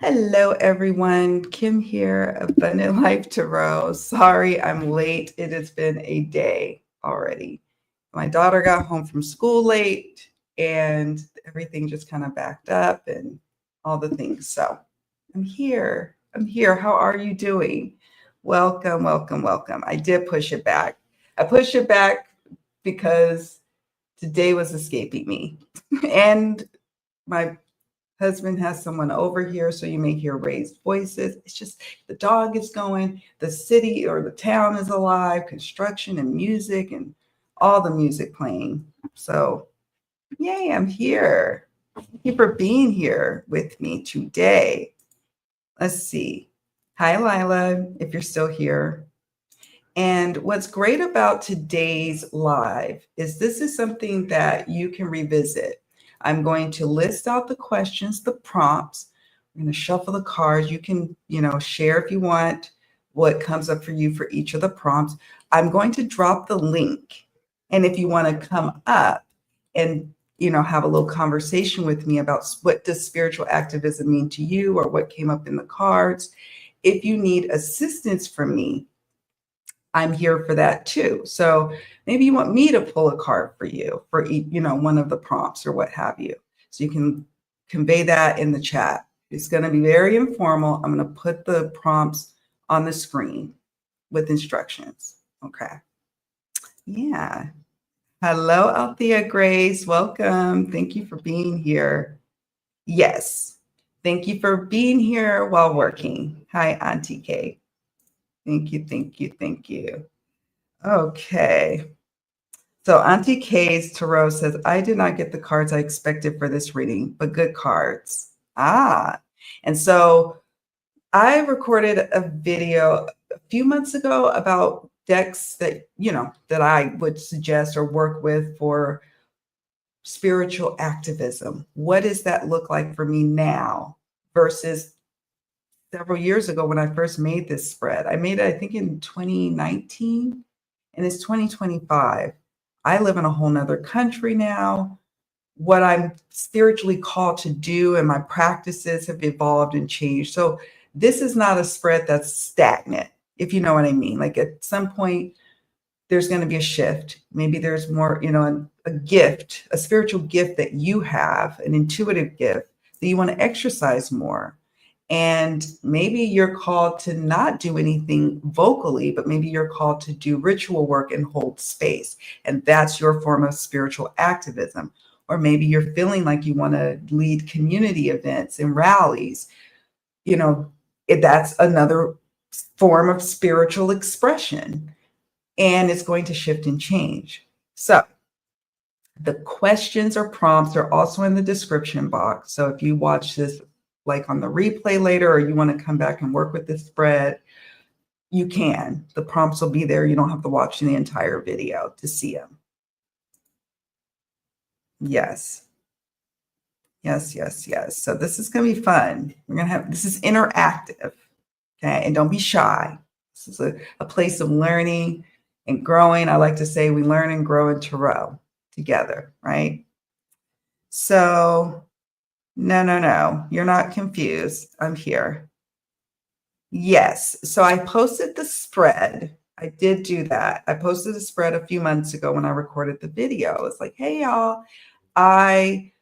Hello, everyone. Kim here, Abundant Life Tarot. Sorry I'm late. It has been a day already. My daughter got home from school late and everything just kind of backed up and all the things. So I'm here. I'm here. How are you doing? Welcome, welcome, welcome. I did push it back. I pushed it back because today was escaping me. And my husband has someone over here, so you may hear raised voices. It's just the dog is going, the city or the town is alive, construction and music and all the music playing. So, yay, I'm here. Thank you for being here with me today. Let's see. Hi, Lila, if you're still here. And what's great about today's live is this is something that you can revisit. I'm going to list out the questions, the prompts. I'm going to shuffle the cards. You can, share if you want what comes up for you for each of the prompts. I'm going to drop the link. And if you want to come up and, have a little conversation with me about what does spiritual activism mean to you or what came up in the cards, if you need assistance from me, I'm here for that too. So maybe you want me to pull a card for you for one of the prompts or what have you. So you can convey that in the chat. It's going to be very informal. I'm going to put the prompts on the screen with instructions. Okay. Yeah. Hello, Althea Grace. Welcome. Thank you for being here. Yes. Thank you for being here while working. Hi, Auntie Kay. Thank you, thank you, thank you. Okay. So Auntie Kay's Tarot says, I did not get the cards I expected for this reading, but good cards. And so I recorded a video a few months ago about decks that, that I would suggest or work with for spiritual activism. What does that look like for me now versus several years ago when I first made this spread? I made it, I think, in 2019. And it's 2025. I live in a whole nother country now. What I'm spiritually called to do and my practices have evolved and changed. So this is not a spread that's stagnant, if you know what I mean. Like at some point, there's going to be a shift. Maybe there's more, a gift, a spiritual gift that you have, an intuitive gift that you want to exercise more. And maybe you're called to not do anything vocally, but maybe you're called to do ritual work and hold space. And that's your form of spiritual activism. Or maybe you're feeling like you want to lead community events and rallies. That's another form of spiritual expression. And it's going to shift and change. So the questions or prompts are also in the description box. So if you watch this like on the replay later, or you want to come back and work with this spread, you can. The prompts will be there. You don't have to watch the entire video to see them. Yes. Yes, yes, yes. So this is going to be fun. This is interactive. Okay. And don't be shy. This is a place of learning and growing. I like to say we learn and grow in tarot together, right? So no, you're not confused. I'm here. Yes. So I posted the spread. I did do that. I posted the spread a few months ago when I recorded the video. It's like, hey, y'all, I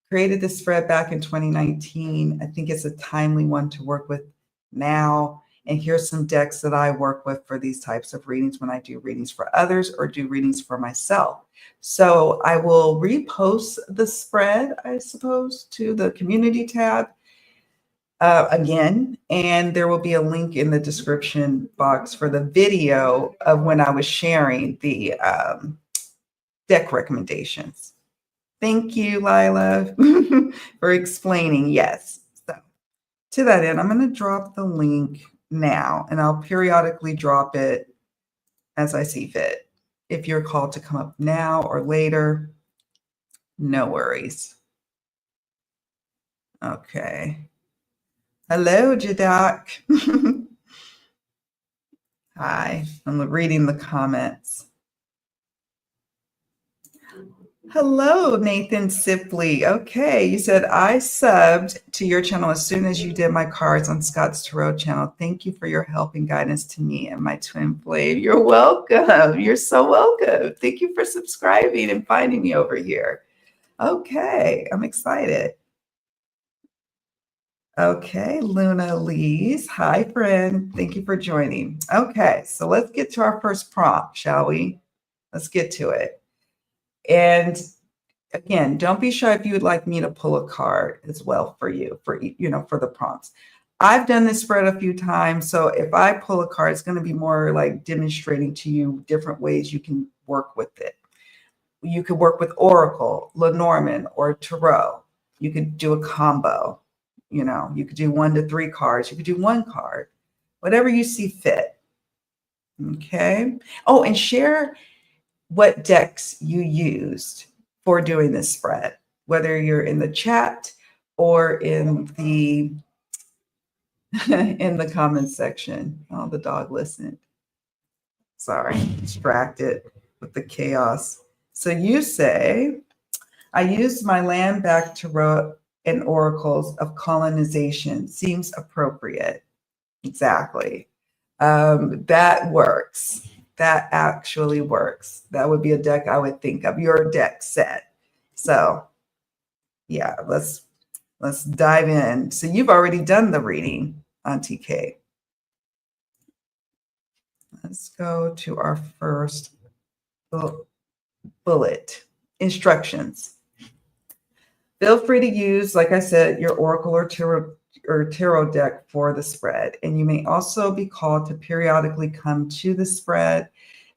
created this spread back in 2019. I think it's a timely one to work with now. And here's some decks that I work with for these types of readings when I do readings for others or do readings for myself. So I will repost the spread, I suppose, to the community tab again. And there will be a link in the description box for the video of when I was sharing the deck recommendations. Thank you, Lila, for explaining. Yes. So to that end, I'm going to drop the link now, and I'll periodically drop it as I see fit. If you're called to come up now or later, no worries. Okay. Hello, Jadak. Hi, I'm reading the comments. Hello, Nathan Sipley. Okay, you said I subbed to your channel as soon as you did my cards on Scott's Tarot channel. Thank you for your help and guidance to me and my twin flame. You're welcome. You're so welcome. Thank you for subscribing and finding me over here. Okay, I'm excited. Okay, Luna Lees. Hi, friend. Thank you for joining. Okay, so let's get to our first prompt, shall we? Let's get to it. And again, don't be shy if you would like me to pull a card as well for you, for for the prompts. I've done this spread a few times, so if I pull a card, it's going to be more like demonstrating to you different ways you can work with it. You could work with Oracle, Lenormand, or Tarot. You could do a combo. You could do 1 to 3 cards. You could do 1 card, whatever you see fit. Okay. Oh, and share what decks you used for doing this spread, whether you're in the chat or in the in the comments section. Oh, the dog listened. Sorry, distracted with the chaos. So you say, I used my land-backed tarot and oracles of colonization. Seems appropriate. Exactly. That works. That actually works. That would be a deck I would think of, your deck set. So yeah, let's dive in. So you've already done the reading on TK. Let's go to our first bullet. Instructions. Feel free to use, like I said, your oracle or tarot deck for the spread. And you may also be called to periodically come to the spread.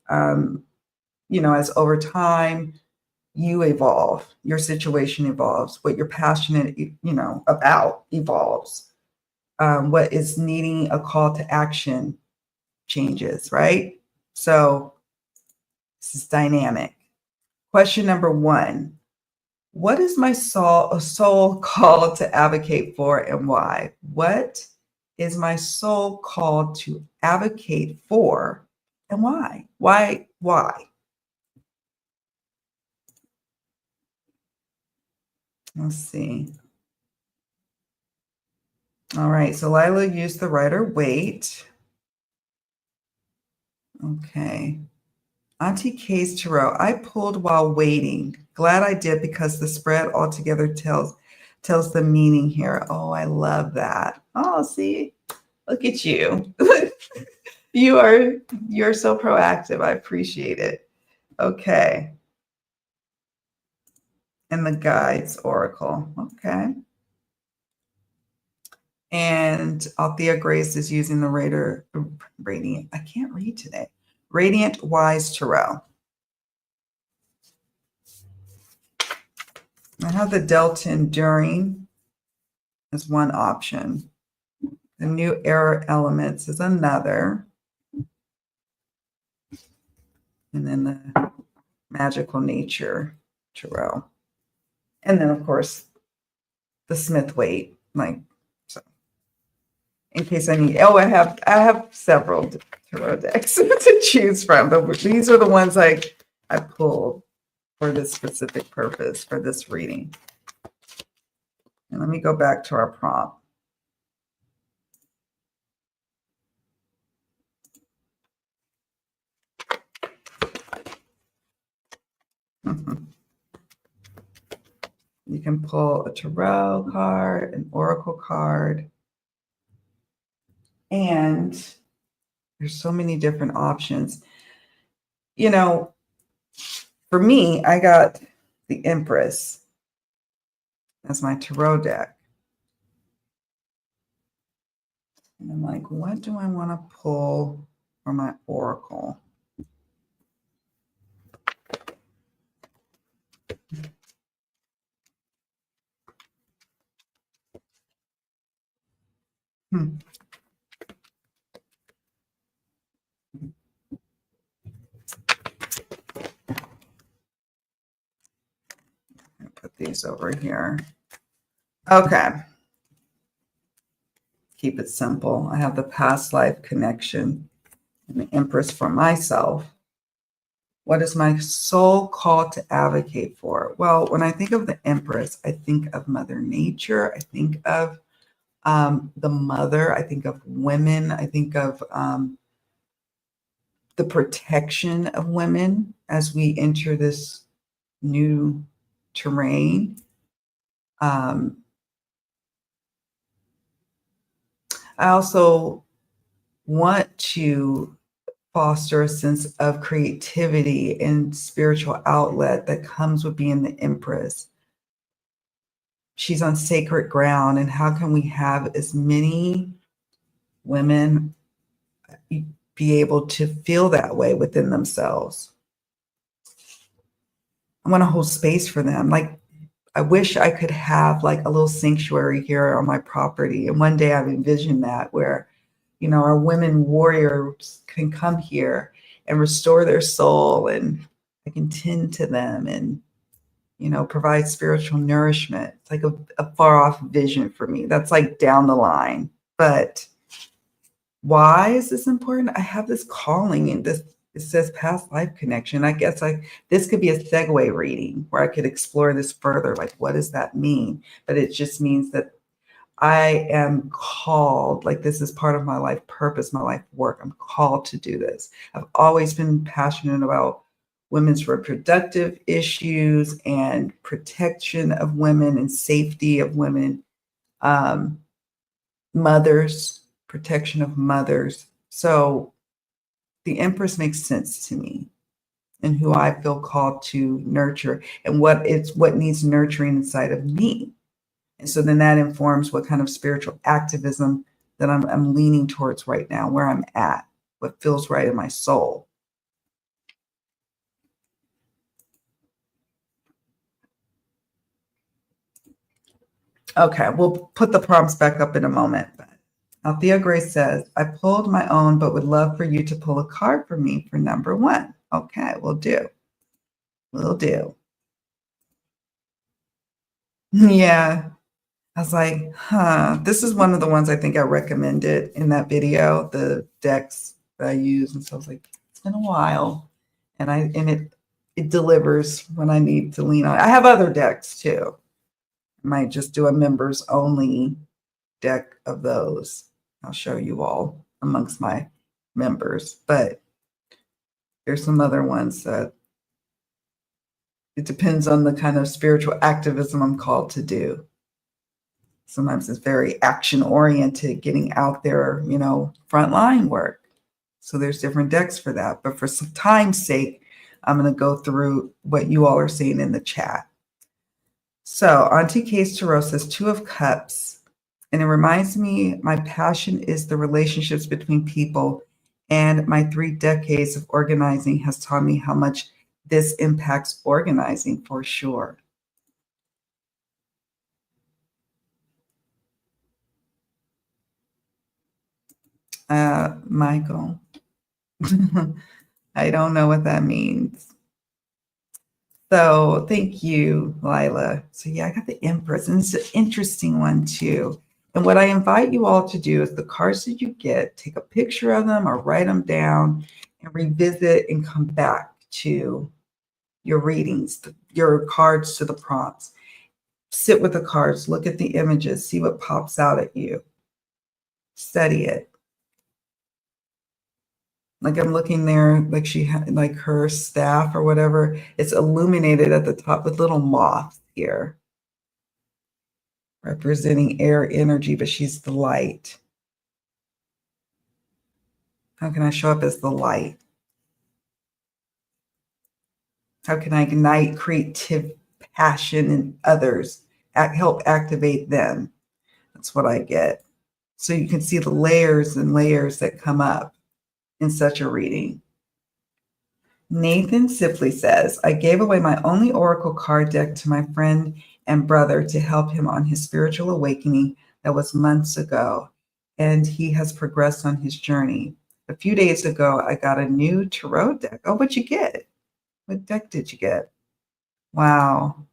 As over time you evolve, your situation evolves, what you're passionate, about evolves. What is needing a call to action changes, right? So this is dynamic. Question number 1. What is my soul called to advocate for and why? What is my soul called to advocate for and why? Why? Let's see. All right, so Lila used the Rider-Waite. Okay. Auntie K's Tarot. I pulled while waiting. Glad I did because the spread altogether tells the meaning here. Oh, I love that. Oh, see, look at you. You're so proactive. I appreciate it. Okay. And the Guides Oracle. Okay. And Althea Grace is using the Radiant. I can't read today. Radiant Wise Tarot. I have the Delta Enduring as one option. The New Era Elements is another. And then the Magical Nature Tarot. And then, of course, the Smith-Waite. So in case I need, I have several tarot decks to choose from, but these are the ones I pulled for this specific purpose, for this reading. And let me go back to our prompt. You can pull a tarot card, an oracle card, and there's so many different options. For me, I got the Empress as my tarot deck. And I'm like, what do I want to pull for my oracle? Put these over here. Okay. Keep it simple. I have the past life connection and the Empress for myself. What is my soul called to advocate for? Well, when I think of the Empress, I think of Mother Nature. I think of the mother. I think of women. I think of the protection of women as we enter this new terrain. I also want to foster a sense of creativity and spiritual outlet that comes with being the Empress. She's on sacred ground, and how can we have as many women be able to feel that way within themselves? I want to hold space for them. Like, I wish I could have like a little sanctuary here on my property. And one day I've envisioned that where, our women warriors can come here and restore their soul, and I can tend to them and, provide spiritual nourishment. It's like a far off vision for me. That's like down the line. But why is this important? I have this calling, and this, it says past life connection. I guess this could be a segue reading where I could explore this further. Like, what does that mean? But it just means that I am called, like this is part of my life purpose, my life work. I'm called to do this. I've always been passionate about women's reproductive issues and protection of women and safety of women, mothers, protection of mothers. So the Empress makes sense to me, and who I feel called to nurture, and what needs nurturing inside of me. And so then that informs what kind of spiritual activism that I'm leaning towards right now, where I'm at, what feels right in my soul. Okay, we'll put the prompts back up in a moment. Althea Grace says, I pulled my own, but would love for you to pull a card for me for number 1. Okay, we'll do. We'll do. Yeah. I was like, this is one of the ones I think I recommended in that video, the decks that I use. And so I was like, it's been a while. And it delivers when I need to lean on. I have other decks too. I might just do a members only deck of those. I'll show you all amongst my members, but there's some other ones that it depends on the kind of spiritual activism I'm called to do. Sometimes it's very action oriented, getting out there, frontline work. So there's different decks for that. But for some time's sake, I'm going to go through what you all are seeing in the chat. So Auntie Case Tarot says 2 of Cups. And it reminds me, my passion is the relationships between people. And my 3 decades of organizing has taught me how much this impacts organizing for sure. Michael, I don't know what that means. So thank you, Lila. So yeah, I got the Empress, and it's an interesting one too. And what I invite you all to do is the cards that you get, take a picture of them or write them down and revisit and come back to your readings, your cards to the prompts. Sit with the cards, look at the images, see what pops out at you. Study it. Like I'm looking there, like she had like her staff or whatever. It's illuminated at the top with little moths here, representing air energy, but she's the light. How can I show up as the light? How can I ignite creative passion in others, help activate them? That's what I get. So you can see the layers and layers that come up in such a reading. Nathan Sipley says, I gave away my only oracle card deck to my friend and brother to help him on his spiritual awakening that was months ago, and he has progressed on his journey. A few days ago, I got a new tarot deck. Oh, what'd you get? What deck did you get? Wow.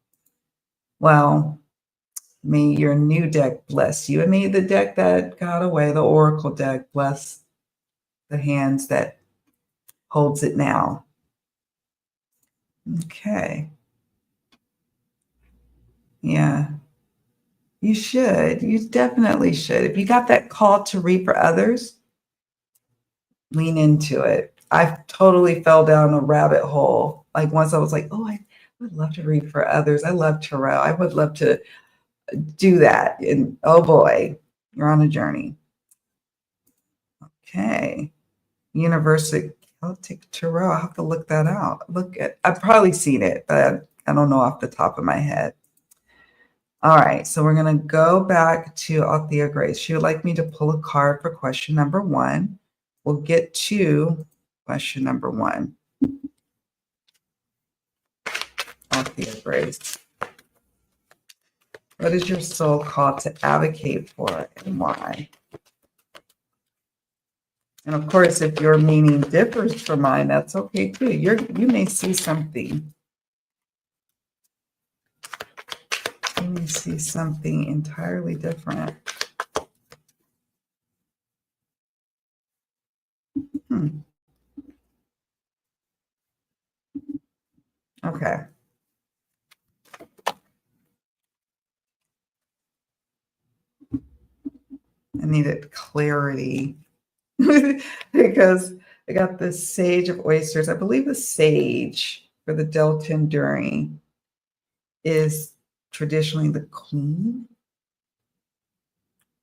Well, may your new deck bless you, and may the deck that got away, the oracle deck, bless the hands that holds it now. Okay. Yeah. You should. You definitely should. If you got that call to read for others, lean into it. I totally fell down a rabbit hole. Like once I was like, oh, I would love to read for others. I love tarot. I would love to do that. And oh boy, you're on a journey. Okay. Universal Celtic Tarot. I'll have to look that out. I've probably seen it, but I don't know off the top of my head. All right, so we're going to go back to Althea Grace. She would like me to pull a card for question number 1. We'll get to question number 1. Althea Grace. What is your soul called to advocate for and why? And of course, if your meaning differs from mine, that's okay too. You may see something. You may see something entirely different. Okay. I needed clarity because I got the Sage of Oysters. I believe the Sage for the Delta Enduring is traditionally the Queen,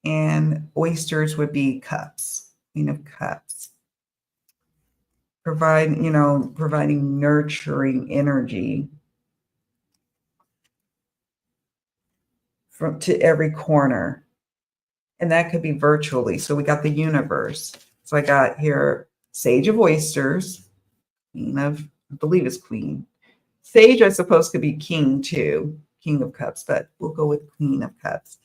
and oysters would be cups, Queen of Cups. Providing nurturing energy to every corner. And that could be virtually. So we got the universe. So I got here Sage of Oysters, Queen of, I believe it's Queen. Sage, I suppose, could be King too, King of Cups, but we'll go with Queen of Cups.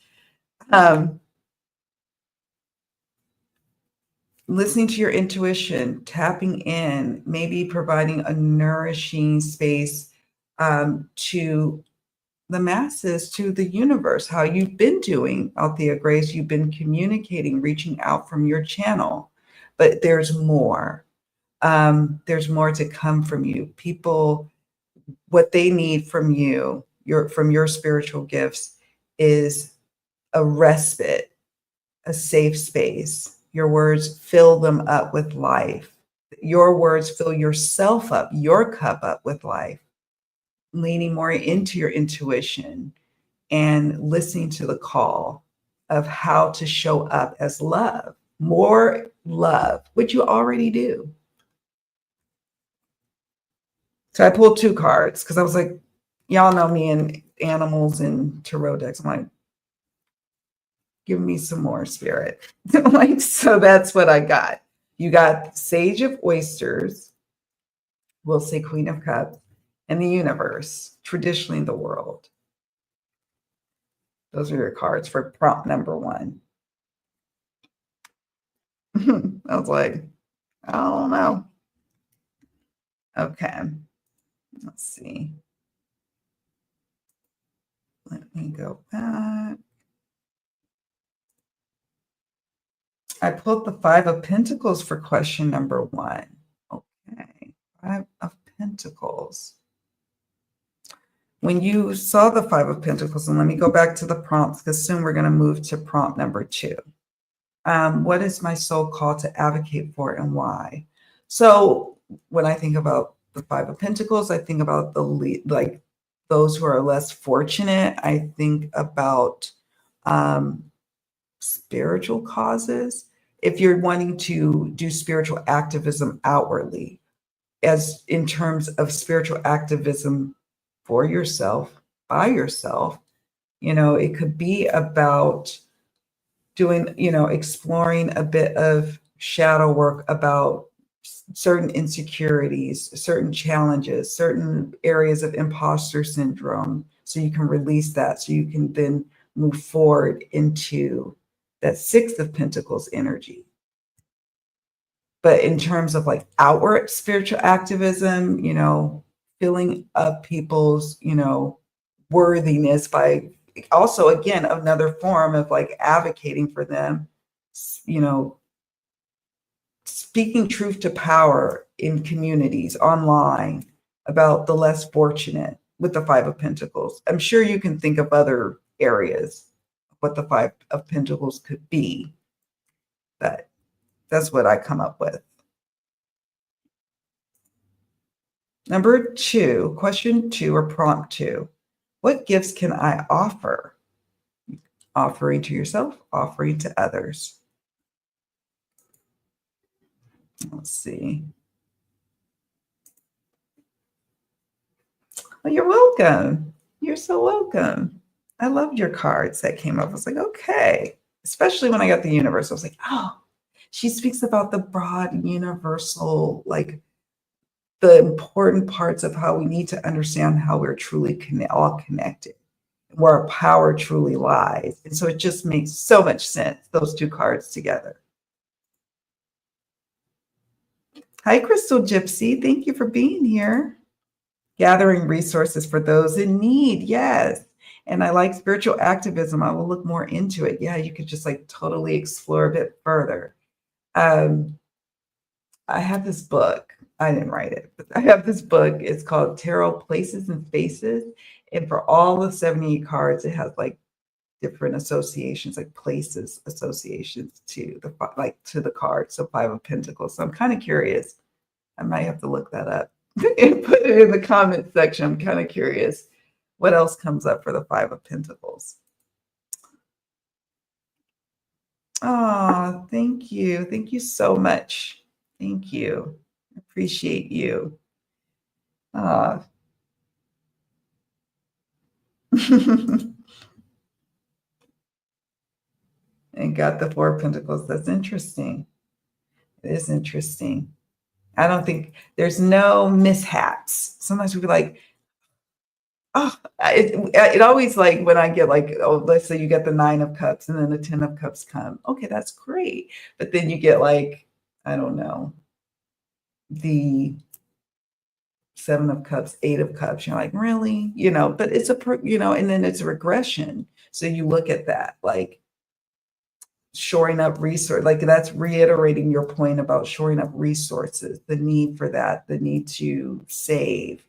Listening to your intuition, tapping in, maybe providing a nourishing space to the masses, to the universe, how you've been doing, Althea Grace. You've been communicating, reaching out from your channel, but there's more. There's more to come from you. People, what they need from you, from your spiritual gifts, is a respite, a safe space. Your words fill them up with life. Your words fill yourself up, your cup up with life. Leaning more into your intuition and listening to the call of how to show up as love, more love, which you already do. So I pulled 2 cards because I was like, y'all know me and animals and tarot decks. I'm like, give me some more, spirit. Like, so that's what I got. You got Sage of Oysters, we'll say Queen of Cups, and the universe, traditionally the world. Those are your cards for prompt number 1. I was like, I don't know. Okay. Let's see. Let me go back. I pulled the 5 of Pentacles for question number 1. Okay. 5 of Pentacles. When you saw the 5 of Pentacles, and let me go back to the prompts because soon we're going to move to prompt number 2. What is my soul called to advocate for and why? So when I think about the 5 of Pentacles, I think about those who are less fortunate. I think about spiritual causes. If you're wanting to do spiritual activism outwardly, as in terms of spiritual activism for yourself, by yourself, it could be about doing, exploring a bit of shadow work about certain insecurities, certain challenges, certain areas of imposter syndrome, so you can release that, so you can then move forward into that 6 of Pentacles energy. But in terms of like outward spiritual activism, filling up people's, worthiness by also, again, another form of like advocating for them, speaking truth to power in communities, online, about the less fortunate with the Five of Pentacles. I'm sure you can think of other areas what the Five of Pentacles could be, but that's what I come up with. Number 2, question 2 or prompt 2. What gifts can I offer? Offering to yourself, offering to others. Let's see. Well, you're welcome. You're so welcome. I loved your cards that came up. I was like, okay. Especially when I got the universe. I was like, oh, she speaks about the broad, universal, like the important parts of how we need to understand how we're truly all connected, where our power truly lies. And so it just makes so much sense, those two cards together. Hi, Crystal Gypsy. Thank you for being here. Gathering resources for those in need. Yes. And I like spiritual activism. I will look more into it. Yeah, you could just like totally explore a bit further. I have this book. I didn't write it, but I have this book. It's called Tarot Places and Spaces. And for all the 78 cards, it has like different associations, like places associations to the cards. So Five of Pentacles. So I'm kind of curious. I might have to look that up and put it in the comment section. I'm kind of curious what else comes up for the Five of Pentacles. Oh, thank you. Thank you so much. Thank you. Appreciate you. And got the Four of Pentacles. That's interesting. It is interesting. I don't think there's no mishaps. Sometimes we be like, oh, it always like when I get like, oh, let's say you get the Nine of Cups and then the 10 of Cups come. Okay, that's great. But then you get like, I don't know, the Seven of Cups, Eight of Cups. You're like, really? But it's and then it's a regression. So you look at that, like shoring up resource, like that's reiterating your point about shoring up resources, the need for that, the need to save,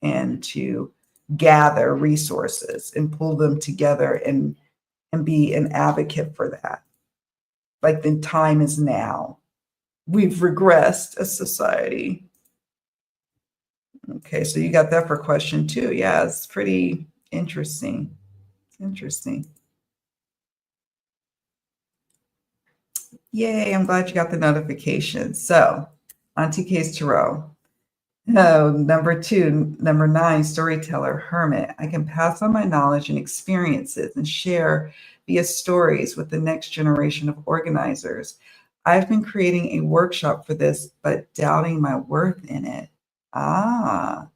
and to gather resources and pull them together and be an advocate for that. Like the time is now. We've regressed as society. Okay, so you got that for question 2. Yeah, it's pretty interesting. Interesting. Yay, I'm glad you got the notification. So, Auntie K's Tarot. Number 2, number 9, storyteller, hermit. I can pass on my knowledge and experiences and share via stories with the next generation of organizers. I've been creating a workshop for this, but doubting my worth in it. Ah,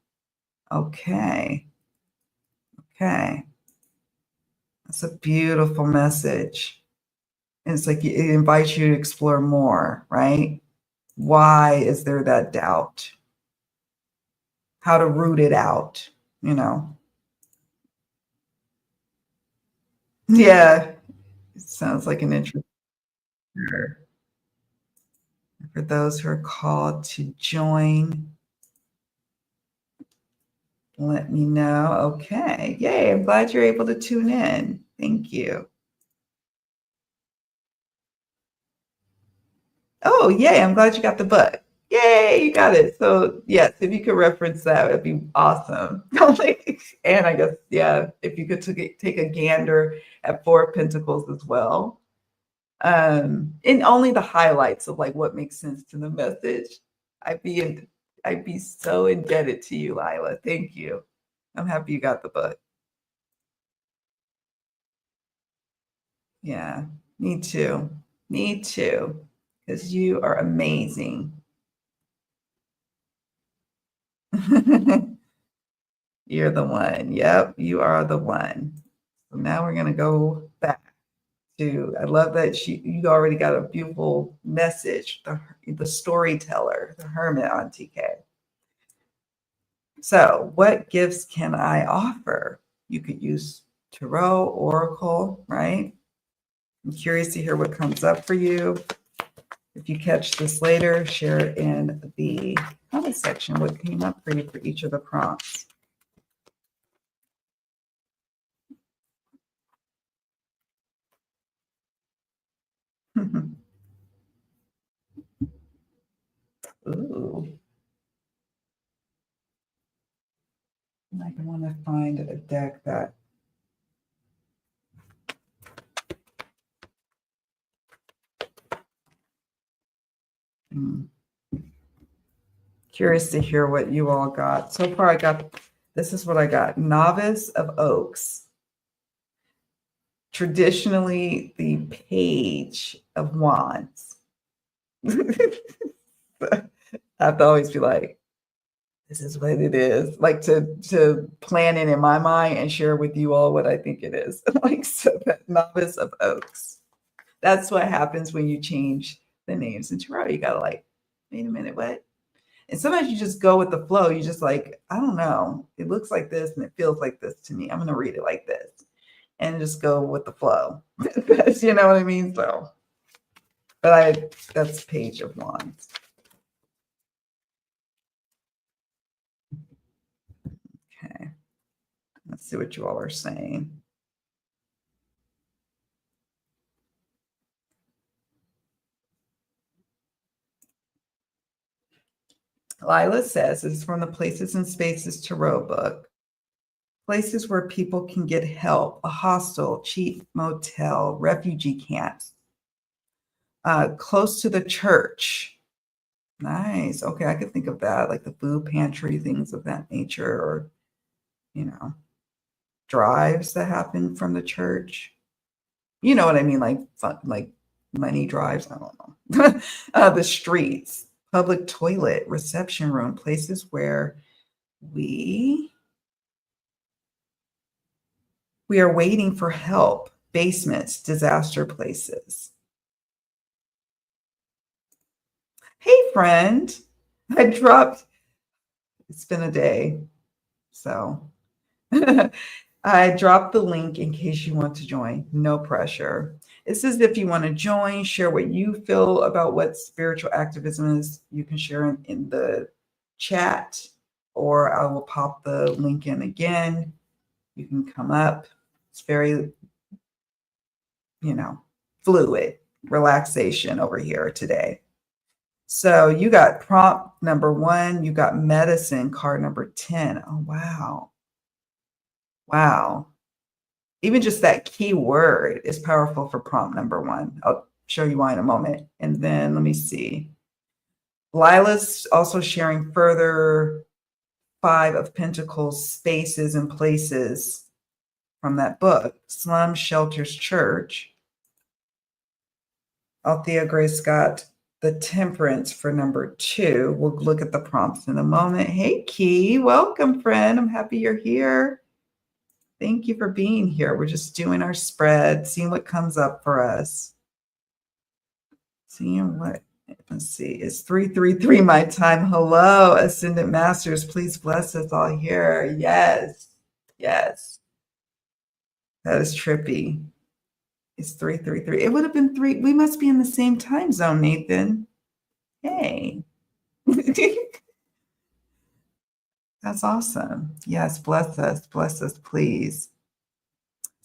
okay. Okay. That's a beautiful message. And it's like it invites you to explore more, right? Why is there that doubt? How to root it out, Yeah, it sounds like an interesting for those who are called to join. Let me know. Okay. Yay. I'm glad you're able to tune in. Thank you. Oh, yay. I'm glad you got the book. Yay, you got it. So yes, if you could reference that, it'd be awesome. And I guess, yeah, if you could take a gander at Four of Pentacles as well. And only the highlights of like what makes sense to the message. I'd be so indebted to you, Lila. Thank you. I'm happy you got the book. Yeah, me too. Me too. Because you are amazing. You're the one. Yep, you are the one. So now we're going to go back to, I love that you already got a beautiful message, the storyteller, the hermit, Auntie K. So what gifts can I offer? You could use Tarot, Oracle, right? I'm curious to hear what comes up for you. If you catch this later, share it in the comment section what came up for you for each of the prompts. Ooh. I want to find a deck that curious to hear what you all got. So far, this is what I got. Novice of Oaks. Traditionally, the Page of Wands. I have to always be like, this is what it is. Like to plan it in my mind and share with you all what I think it is. Like, so that Novice of Oaks. That's what happens when you change the names in tarot. You gotta like, wait a minute, what? And sometimes you just go with the flow. You just like, I don't know. It looks like this and it feels like this to me. I'm going to read it like this and just go with the flow. You know what I mean? So, but that's Page of Wands. Okay. Let's see what you all are saying. Lila says, this is from the Places and Spaces Tarot book. Places where people can get help, a hostel, cheap motel, refugee camps, close to the church. Nice. Okay, I could think of that, like the food pantry, things of that nature, or, drives that happen from the church. You know what I mean? Like money drives. I don't know. The streets, public toilet, reception room, places where we are waiting for help, basements, disaster places. Hey, friend, it's been a day, so I dropped the link in case you want to join. No pressure. It says if you want to join, share what you feel about what spiritual activism is, you can share in the chat, or I will pop the link in again. You can come up. It's very, fluid, relaxation over here today. So you got prompt number 1, you got medicine, card number 10. Oh, wow. Wow. Even just that key word is powerful for prompt number 1. I'll show you why in a moment. And then let me see. Lila's also sharing further 5 of Pentacles, spaces and places from that book, Slum Shelters Church. Althea Grace got the Temperance for number 2. We'll look at the prompts in a moment. Hey, Key, welcome, friend. I'm happy you're here. Thank you for being here. We're just doing our spread, seeing what comes up for us. Seeing what, let's see, it's 333 my time. Hello, Ascendant Masters. Please bless us all here. Yes, yes. That is trippy. It's 333. It would have been 3. We must be in the same time zone, Nathan. Hey. That's awesome. Yes, bless us, please.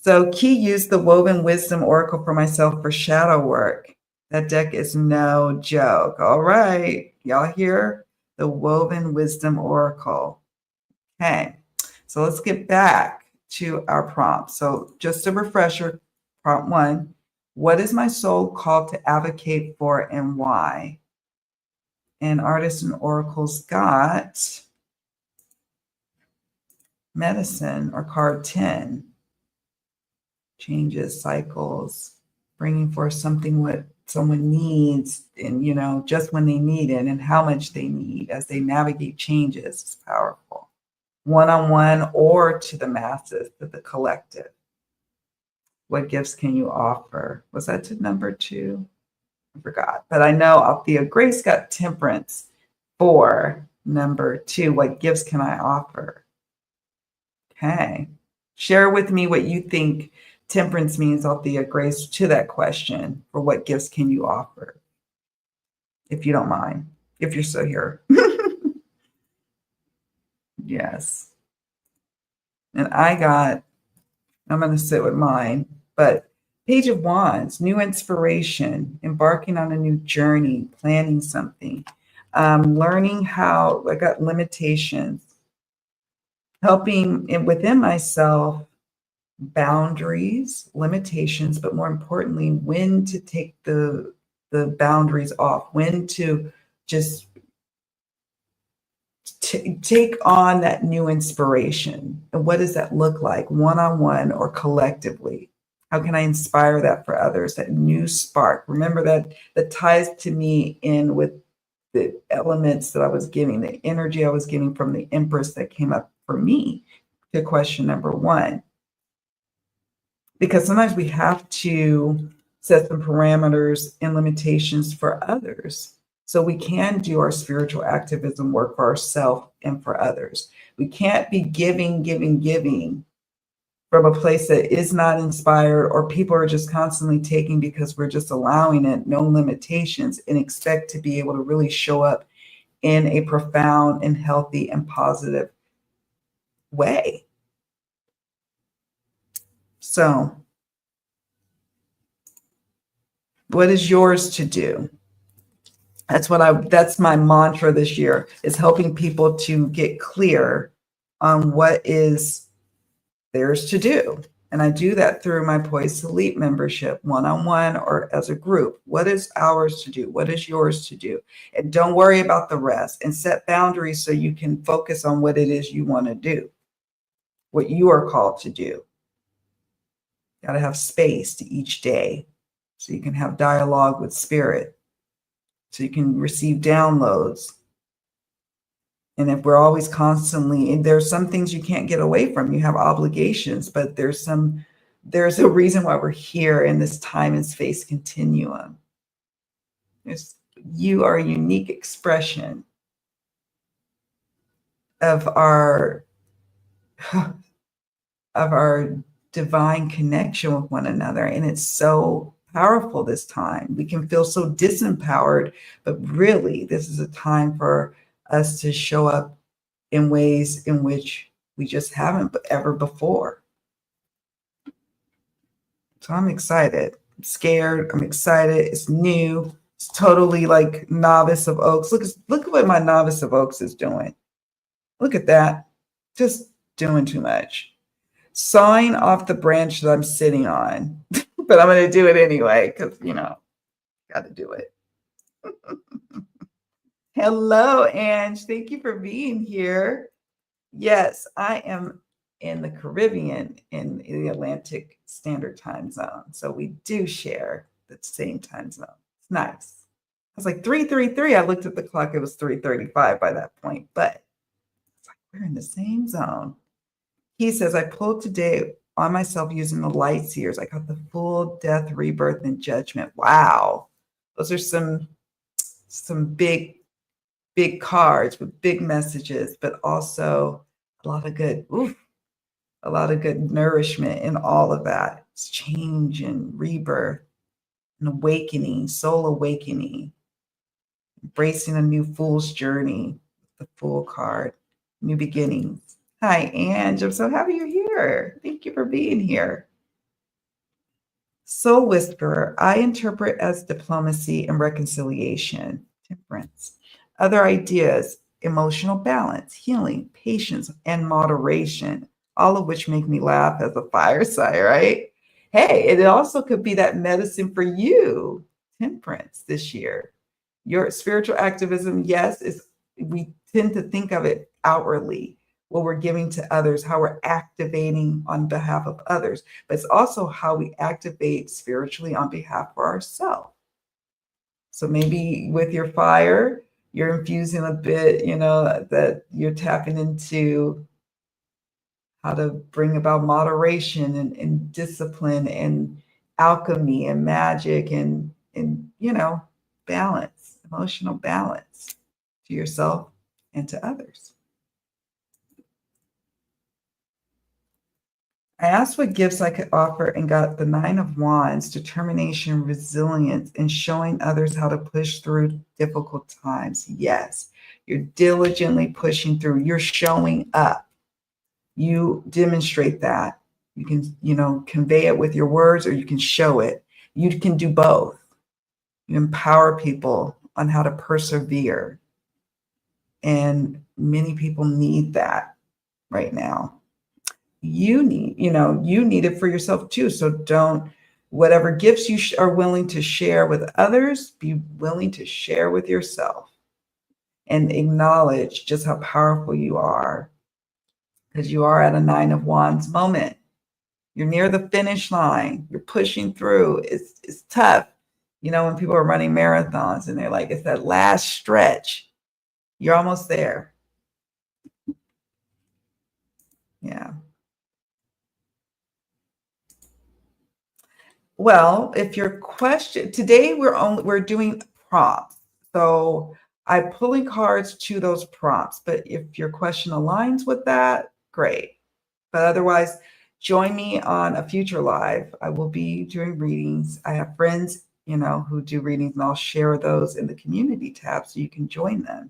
So Key used the Woven Wisdom Oracle for myself for shadow work. That deck is no joke. All right. Y'all hear? The Woven Wisdom Oracle. Okay. So let's get back to our prompt. So just a refresher, prompt 1. What is my soul called to advocate for and why? And Artists and Oracles got medicine, or card 10. Changes, cycles, bringing forth something what someone needs, and just when they need it and how much they need as they navigate changes. Is powerful. One-on-one or to the masses, to the collective. What gifts can you offer? Was that to number 2? I forgot. But I know Althea Grace got Temperance for number 2. What gifts can I offer? Okay. Share with me what you think Temperance means, Althea Grace, to that question. For what gifts can you offer? if you don't mind, if you're still here. Yes. And I'm going to sit with mine, but Page of Wands, new inspiration, embarking on a new journey, planning something, learning how I got limitations, helping within myself, boundaries, limitations, but more importantly, when to take the boundaries off, when to just take on that new inspiration. And what does that look like, one-on-one or collectively? How can I inspire that for others, that new spark? Remember that ties to me in with the elements that I was giving, the energy I was getting from the Empress that came up for me to question number one. Because sometimes we have to set some parameters and limitations for others so we can do our spiritual activism work for ourselves and for others. We can't be giving from a place that is not inspired, or people are just constantly taking because we're just allowing it, no limitations, and expect to be able to really show up in a profound and healthy and positive way. So, what is yours to do? That's my mantra this year, is helping people to get clear on what is theirs to do. And I do that through my Poised to Leap membership, one-on-one or as a group. What is ours to do? What is yours to do? And don't worry about the rest, and set boundaries so you can focus on what it is you want to do, what you are called to do. Got to have space to each day so you can have dialogue with spirit, so you can receive downloads. And if we're always constantly, and there's some things you can't get away from, you have obligations, but there's a reason why we're here in this time and space continuum. You are a unique expression of our divine connection with one another. And it's so powerful this time. We can feel so disempowered, but really this is a time for us to show up in ways in which we just haven't ever before. So I'm excited. I'm scared. I'm excited. It's new. It's totally like Novice of Oaks. Look at what my Novice of Oaks is doing. Look at that. Just doing too much. Sawing off the branch that I'm sitting on. But I'm going to do it anyway because, got to do it. Hello, Ange. Thank you for being here. Yes, I am in the Caribbean in the Atlantic Standard Time Zone. So we do share the same time zone. It's nice. I was like 3:33. I looked at the clock. It was 3:35 by that point, but it's like we're in the same zone. He says, I pulled today on myself using the light seers. I got the full death, rebirth, and judgment. Wow. Those are some big cards with big messages, but also a lot of good nourishment in all of that. It's change and rebirth, an awakening, soul awakening, embracing a new fool's journey, the Fool card, new beginnings. Hi, Ange. I'm so happy you're here. Thank you for being here. Soul Whisperer, I interpret as diplomacy and reconciliation, temperance. Other ideas, emotional balance, healing, patience, and moderation, all of which make me laugh as a fire sign, right? Hey, it also could be that medicine for you, temperance this year. Your spiritual activism, yes, we tend to think of it outwardly, what we're giving to others, how we're activating on behalf of others, but it's also how we activate spiritually on behalf of ourselves. So maybe with your fire, you're infusing a bit, that you're tapping into how to bring about moderation and discipline and alchemy and magic and balance, emotional balance to yourself and to others. I asked what gifts I could offer and got the Nine of Wands, determination, resilience, and showing others how to push through difficult times. Yes, you're diligently pushing through. You're showing up. You demonstrate that. You can, convey it with your words or you can show it. You can do both. You empower people on how to persevere. And many people need that right now. You need it for yourself too. So whatever gifts you are willing to share with others, be willing to share with yourself and acknowledge just how powerful you are, because you are at a Nine of Wands moment. You're near the finish line. You're pushing through. It's tough. When people are running marathons and they're like, it's that last stretch. You're almost there. Yeah. Well, if your question today, we're doing prompts. So I'm pulling cards to those prompts. But if your question aligns with that, great. But otherwise, join me on a future live. I will be doing readings. I have friends, who do readings, and I'll share those in the community tab so you can join them.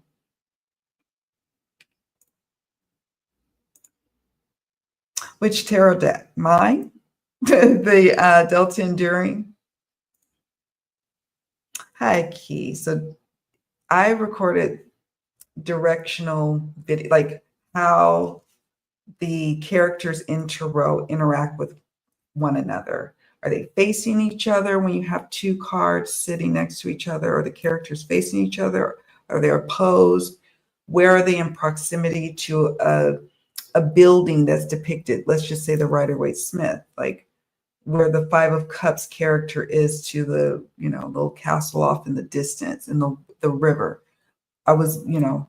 Which tarot deck? Mine? The Delta Enduring. Hi, Key. So I recorded directional video, like how the characters in tarot interact with one another. Are they facing each other when you have two cards sitting next to each other? Are the characters facing each other? Are they opposed? Where are they in proximity to a building that's depicted? Let's just say the Rider-Waite-Smith, like where the Five of Cups character is to the, little castle off in the distance and the river. I was,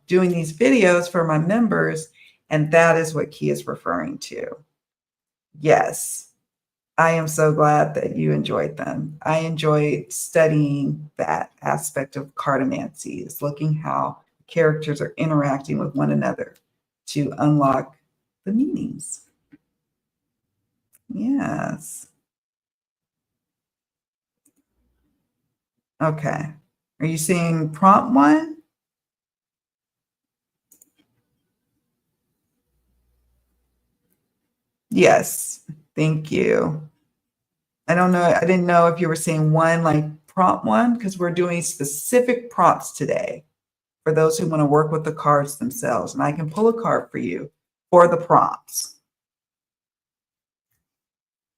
doing these videos for my members, and that is what Key is referring to. Yes. I am so glad that you enjoyed them. I enjoyed studying that aspect of cartomancy, is looking how characters are interacting with one another to unlock the meanings. Yes. Okay. Are you seeing prompt one? Yes. Thank you. I don't know. I didn't know if you were saying one, like prompt one, because we're doing specific prompts today for those who want to work with the cards themselves. And I can pull a card for you for the prompts.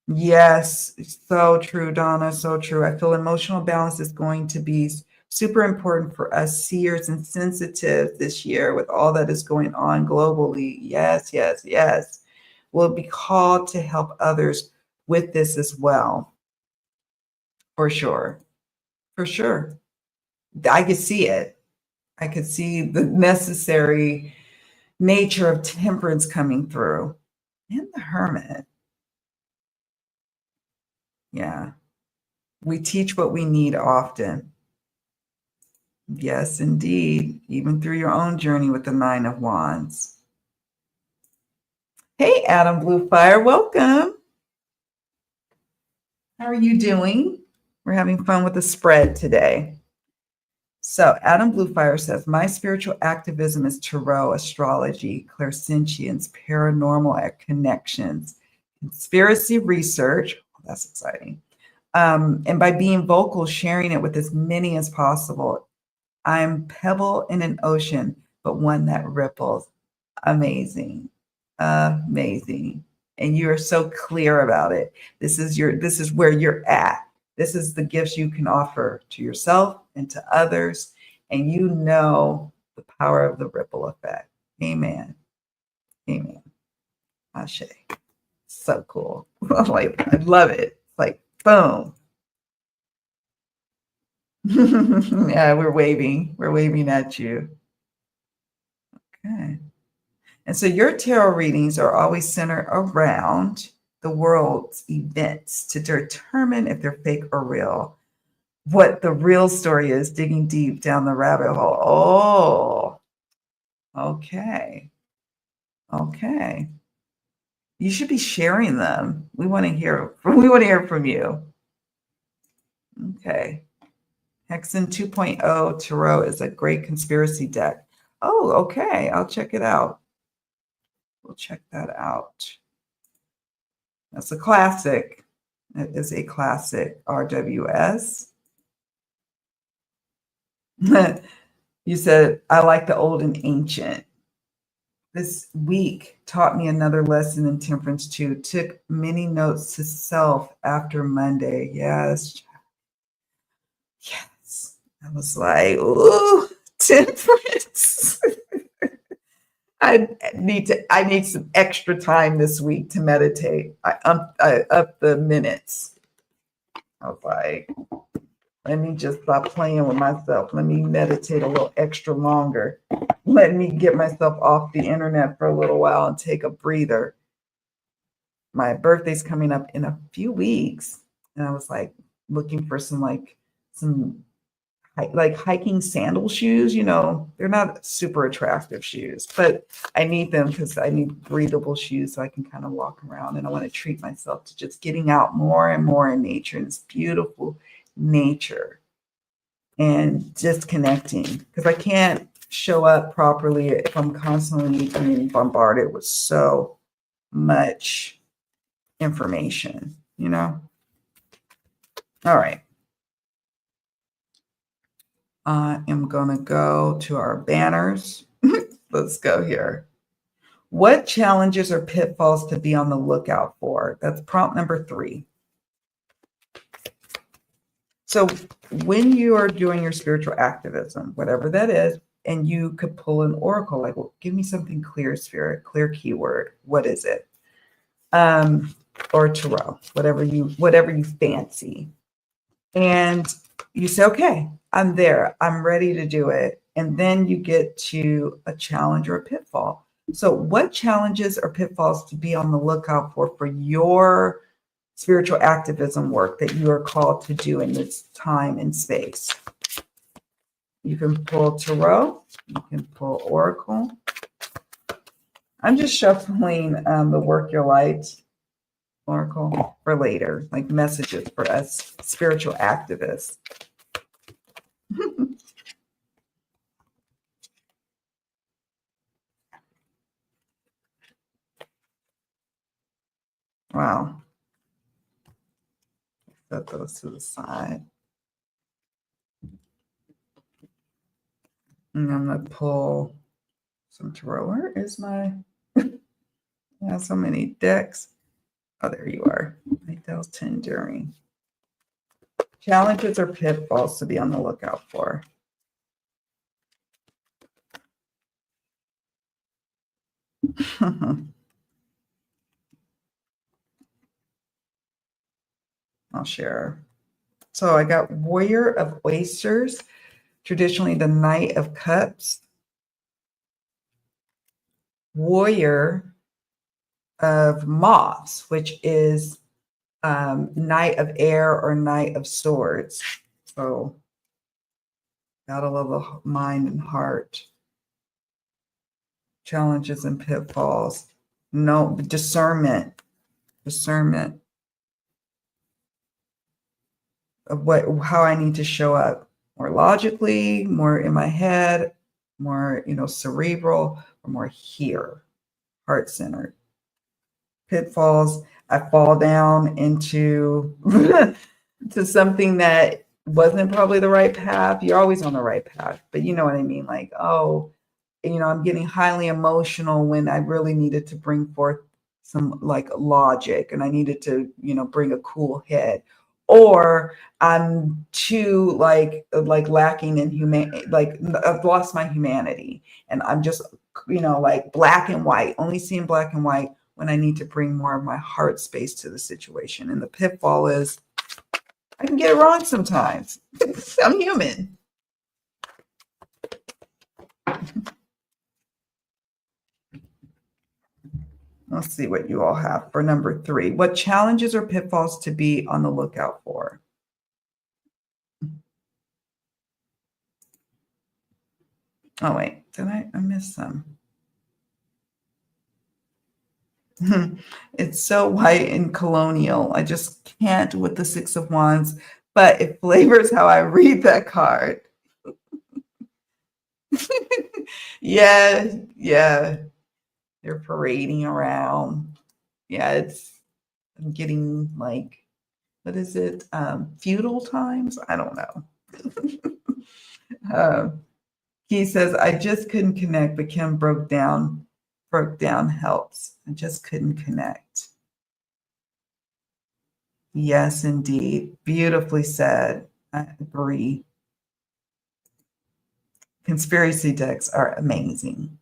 Yes, so true, Donna, so true. I feel emotional balance is going to be super important for us seers and sensitives this year with all that is going on globally. Yes, yes, yes. We'll be called to help others with this as well. For sure. For sure. I could see it. I could see the necessary nature of temperance coming through. And the Hermit. Yeah. We teach what we need often. Yes, indeed. Even through your own journey with the Nine of Wands. Hey, Adam Bluefire, welcome. How are you doing? We're having fun with the spread today. So Adam Bluefire says, my spiritual activism is tarot, astrology, clairsentience, paranormal connections, conspiracy research. Oh, that's exciting. And by being vocal, sharing it with as many as possible. I'm pebble in an ocean, but one that ripples. Amazing. Amazing. And you are so clear about it. This is where you're at. This is the gifts you can offer to yourself and to others. And you know the power of the ripple effect. Amen. Amen. Ashe. So cool. I love it. It's like, boom. Yeah, we're waving. We're waving at you. Okay. And so your tarot readings are always centered around the world's events to determine if they're fake or real. What the real story is, digging deep down the rabbit hole. Oh, okay. Okay. you should be sharing them. We want to hear from you. Okay. Hexen 2.0 Tarot is a great conspiracy deck. Oh, okay. I'll check it out. We'll check that out. That's a classic. It is a classic RWS. You said, I like the old and ancient. This week taught me another lesson in temperance too. Took many notes to self after Monday. Yes. Yes. I was like, ooh, temperance. I need some extra time this week to meditate. I up the minutes. I was like, let me just stop playing with myself. Let me meditate a little extra longer. Let me get myself off the internet for a little while and take a breather. My birthday's coming up in a few weeks. And I was like looking for some hiking sandal shoes. You know, they're not super attractive shoes, but I need them because I need breathable shoes so I can kind of walk around. And I want to treat myself to just getting out more and more in nature, and it's beautiful nature, and disconnecting, because I can't show up properly if I'm constantly being bombarded with so much information, you know? All right. I am going to go to our banners. Let's go here. What challenges or pitfalls to be on the lookout for? That's prompt number 3. So when you are doing your spiritual activism, whatever that is, and you could pull an oracle, like, well, give me something clear, spirit, clear keyword. What is it? Or tarot, whatever you fancy. And you say, okay, I'm there. I'm ready to do it. And then you get to a challenge or a pitfall. So what challenges or pitfalls to be on the lookout for your spiritual activism work that you are called to do in this time and space? You can pull tarot, you can pull oracle. I'm just shuffling the work your light oracle for later, like messages for us spiritual activists. Wow. Set those to the side. And I'm going to pull some tarot. Where is my... I have so many decks. Oh, there you are. Those 10 during. Challenges or pitfalls to be on the lookout for. I'll share. So I got Warrior of Oysters, traditionally the Knight of Cups. Warrior of Moths, which is Knight of Air or Knight of Swords. So gotta love the mind and heart. Challenges and pitfalls. No, discernment of how I need to show up more logically, more in my head, more, cerebral, or more here, heart-centered. Pitfalls, I fall down into to something that wasn't probably the right path. You're always on the right path, but you know what I mean? Like, oh, I'm getting highly emotional when I really needed to bring forth some like logic, and I needed to, bring a cool head. Or I'm too like lacking in like I've lost my humanity, and I'm just, like black and white, only seeing black and white when I need to bring more of my heart space to the situation. And the pitfall is I can get it wrong sometimes. I'm human. Let's see what you all have for number 3. What challenges or pitfalls to be on the lookout for? Oh, wait, did I miss some? It's so white and colonial. I just can't with the Six of Wands, but it flavors how I read that card. Yeah, yeah. They're parading around. Yeah, I'm getting like, what is it? Feudal times? I don't know. Um, he says, I just couldn't connect, but Kim broke down helps. I just couldn't connect. Yes, indeed. Beautifully said. I agree. Conspiracy decks are amazing.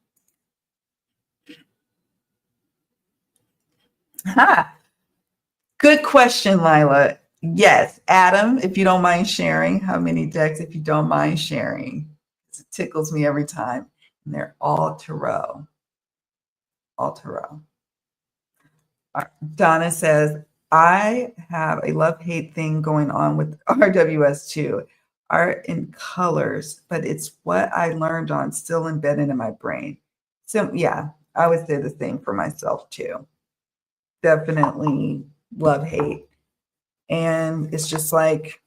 Ha! Good question, Lila. Yes, Adam, if you don't mind sharing, how many decks, if you don't mind sharing? It tickles me every time. And they're all tarot. All tarot. Donna says, I have a love-hate thing going on with RWS too. Art in colors, but it's what I learned on still embedded in my brain. So yeah, I would say the same for myself too. Definitely love hate. And it's like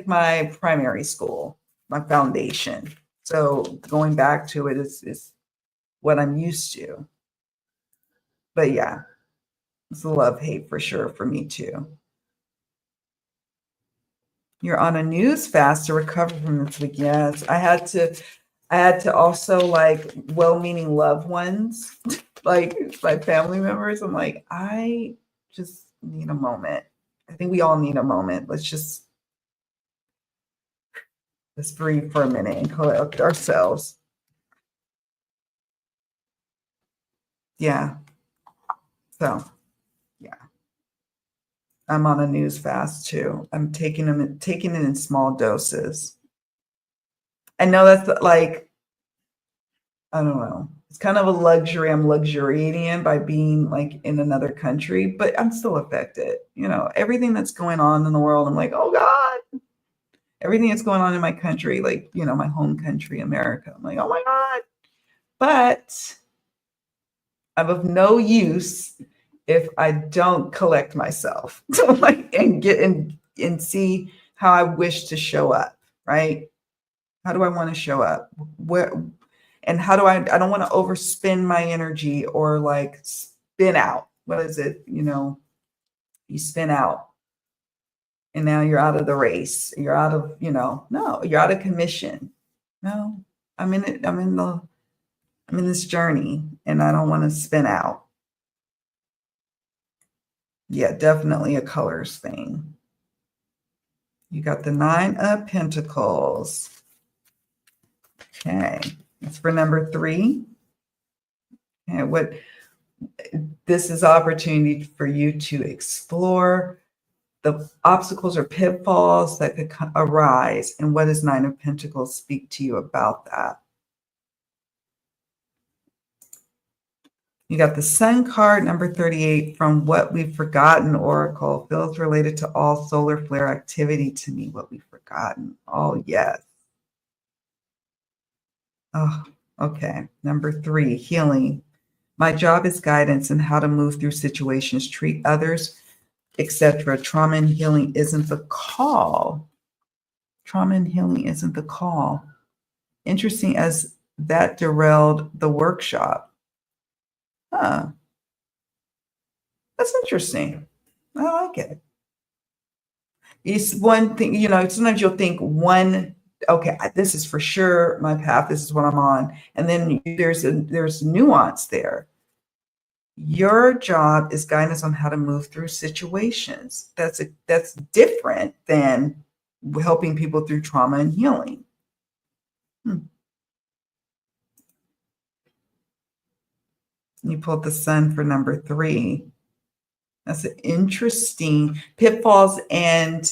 my primary school, my foundation. So going back to it is what I'm used to. But yeah, it's a love hate for sure for me too. You're on a news fast to recover from this week. Yes, I had to also like well-meaning loved ones, like my family members. I'm like, I just need a moment. I think we all need a moment. Let's breathe for a minute and collect ourselves. Yeah. So yeah. I'm on a news fast too. I'm taking it in small doses. I know that's like, I don't know. It's kind of a luxury I'm luxuriating in by being like in another country, but I'm still affected. You know, everything that's going on in the world, I'm like, oh God, everything that's going on in my country, like, you know, my home country, America. I'm like, oh my God. But I'm of no use if I don't collect myself. So like and get and see how I wish to show up, right? How do I want to show up? Where and how do I don't want to overspend my energy or like spin out. What is it? You know, you spin out and now you're out of the race. You're out of, you know, no, you're out of commission. No, I'm in it. I'm in this journey and I don't want to spin out. Yeah, definitely a colors thing. You got the 9 of Pentacles. Okay, that's for number 3. And what this is opportunity for you to explore the obstacles or pitfalls that could arise, and what does 9 of Pentacles speak to you about that? You got the Sun card, number 38, from What We've Forgotten Oracle. Feels related to all solar flare activity to me, what we've forgotten. Oh, yes. Oh, okay. Number 3, healing. My job is guidance and how to move through situations, treat others, etc. Trauma and healing isn't the call. Trauma and healing isn't the call. Interesting as that derailed the workshop. Huh. That's interesting. I like it. It's one thing, you know, sometimes you'll think okay, this is for sure my path, this is what I'm on. And then there's nuance there. Your job is guidance on how to move through situations. That's different than helping people through trauma and healing. You pulled the Sun for number 3. That's an interesting pitfalls and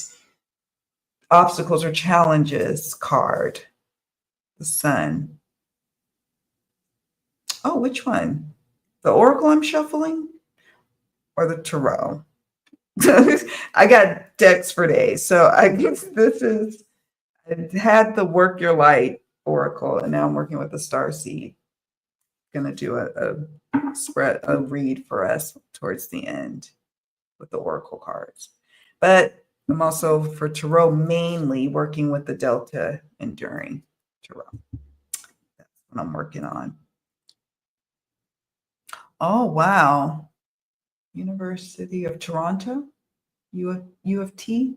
obstacles or challenges card. The Sun. Oh, which one? The Oracle I'm shuffling or the Tarot? I got decks for days. So I guess I had the Work Your Light Oracle, and now I'm working with the Star Seed. Gonna do spread a read for us towards the end with the oracle cards. But I'm also for tarot mainly working with the Delta Enduring Tarot. That's what I'm working on. Oh, wow. University of Toronto, U of T.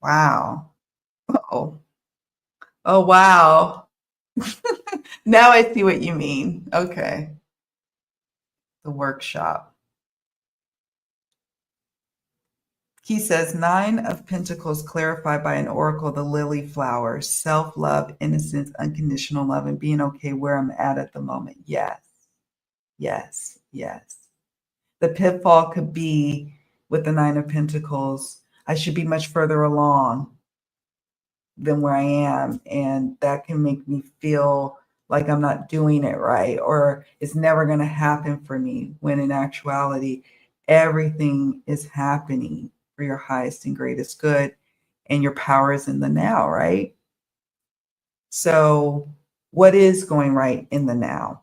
Wow. Oh, oh, wow. Now I see what you mean. Okay. The workshop. He says, 9 of Pentacles clarified by an oracle, the lily flower, self-love, innocence, unconditional love, and being okay where I'm at the moment. Yes, yes, yes. The pitfall could be with the 9 of Pentacles, I should be much further along than where I am. And that can make me feel like I'm not doing it right, or it's never going to happen for me, when in actuality, everything is happening for your highest and greatest good, and your power is in the now, right? So what is going right in the now?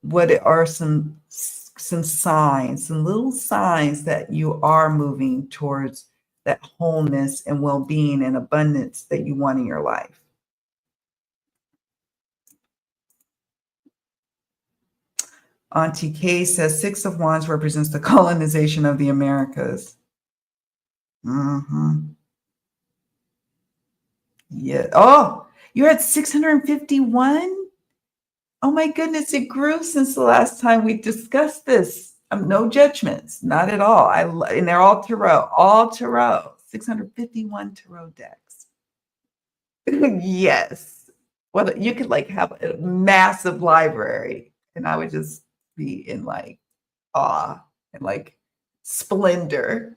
What are some signs, some little signs that you are moving towards that wholeness and well-being and abundance that you want in your life? Auntie Kay says 6 of Wands represents the colonization of the Americas. Yeah. Oh, you're at 651? Oh my goodness, it grew since the last time we discussed this. No judgments, not at all. And they're all tarot, 651 tarot decks. Yes. Well, you could like have a massive library, and I would just be in like awe and like splendor.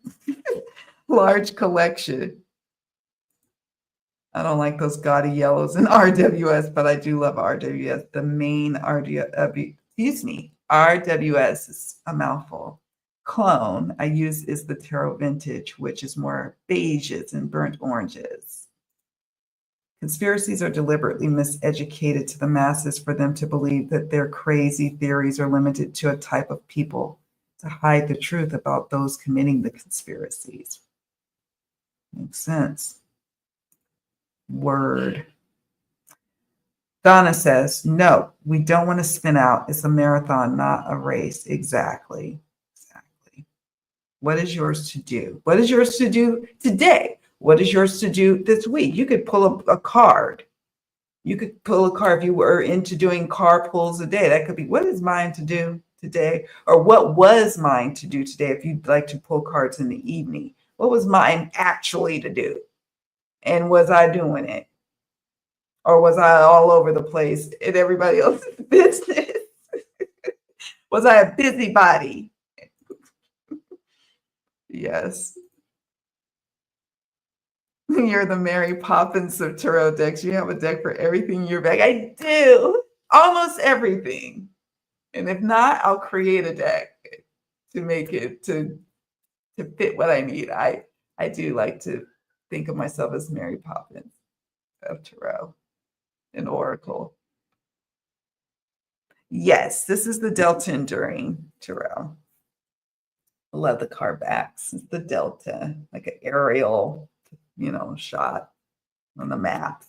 Large collection. I don't like those gaudy yellows in RWS, but I do love RWS. The main RWS is a mouthful. Clone I use is the Tarot Vintage, which is more beiges and burnt oranges. Conspiracies are deliberately miseducated to the masses for them to believe that their crazy theories are limited to a type of people, to hide the truth about those committing the conspiracies. Makes sense. Word. Donna says, no, we don't want to spin out. It's a marathon, not a race. Exactly. What is yours to do? What is yours to do today? What is yours to do this week? You could pull up a card. You could pull a card if you were into doing car pulls a day. That could be, what is mine to do today? Or what was mine to do today? If you'd like to pull cards in the evening, what was mine actually to do? And was I doing it? Or was I all over the place in everybody else's business? Was I a busybody? Yes. You're the Mary Poppins of tarot decks. You have a deck for everything in your bag. I do. Almost everything. And if not, I'll create a deck to make it to fit what I need. I do like to think of myself as Mary Poppins of tarot and oracle. Yes, this is the Delta Enduring Tarot. I love the card backs. It's the Delta, like an aerial, shot on the map.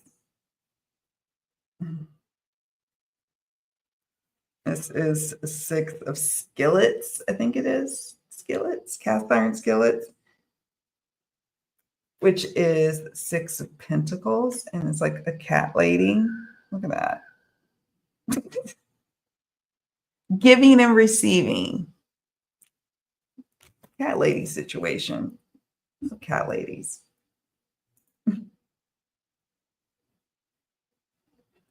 This is 6 of skillets, I think it is. Skillets, cast iron skillets, which is 6 of pentacles, and it's like a cat lady. Look at that. Giving and receiving. Cat lady situation. Cat ladies.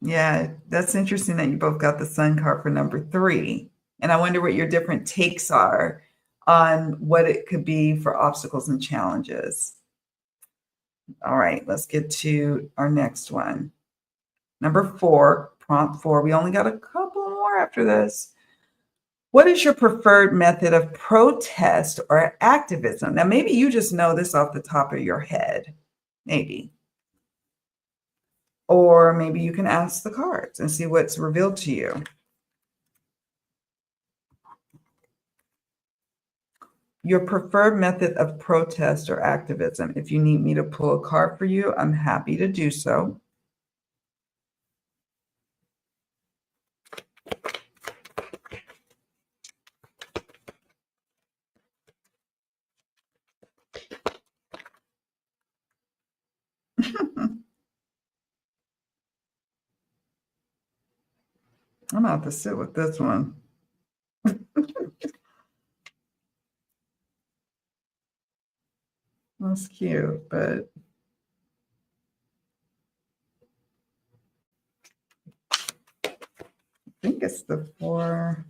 Yeah, that's interesting that you both got the Sun card for number 3. And I wonder what your different takes are on what it could be for obstacles and challenges. All right, let's get to our next one. Number 4, prompt 4. We only got a couple more after this. What is your preferred method of protest or activism? Now, maybe you just know this off the top of your head. Maybe. Or maybe you can ask the cards and see what's revealed to you. Your preferred method of protest or activism. If you need me to pull a card for you, I'm happy to do so. I'm about to sit with this one. That's cute, but I think it's the 4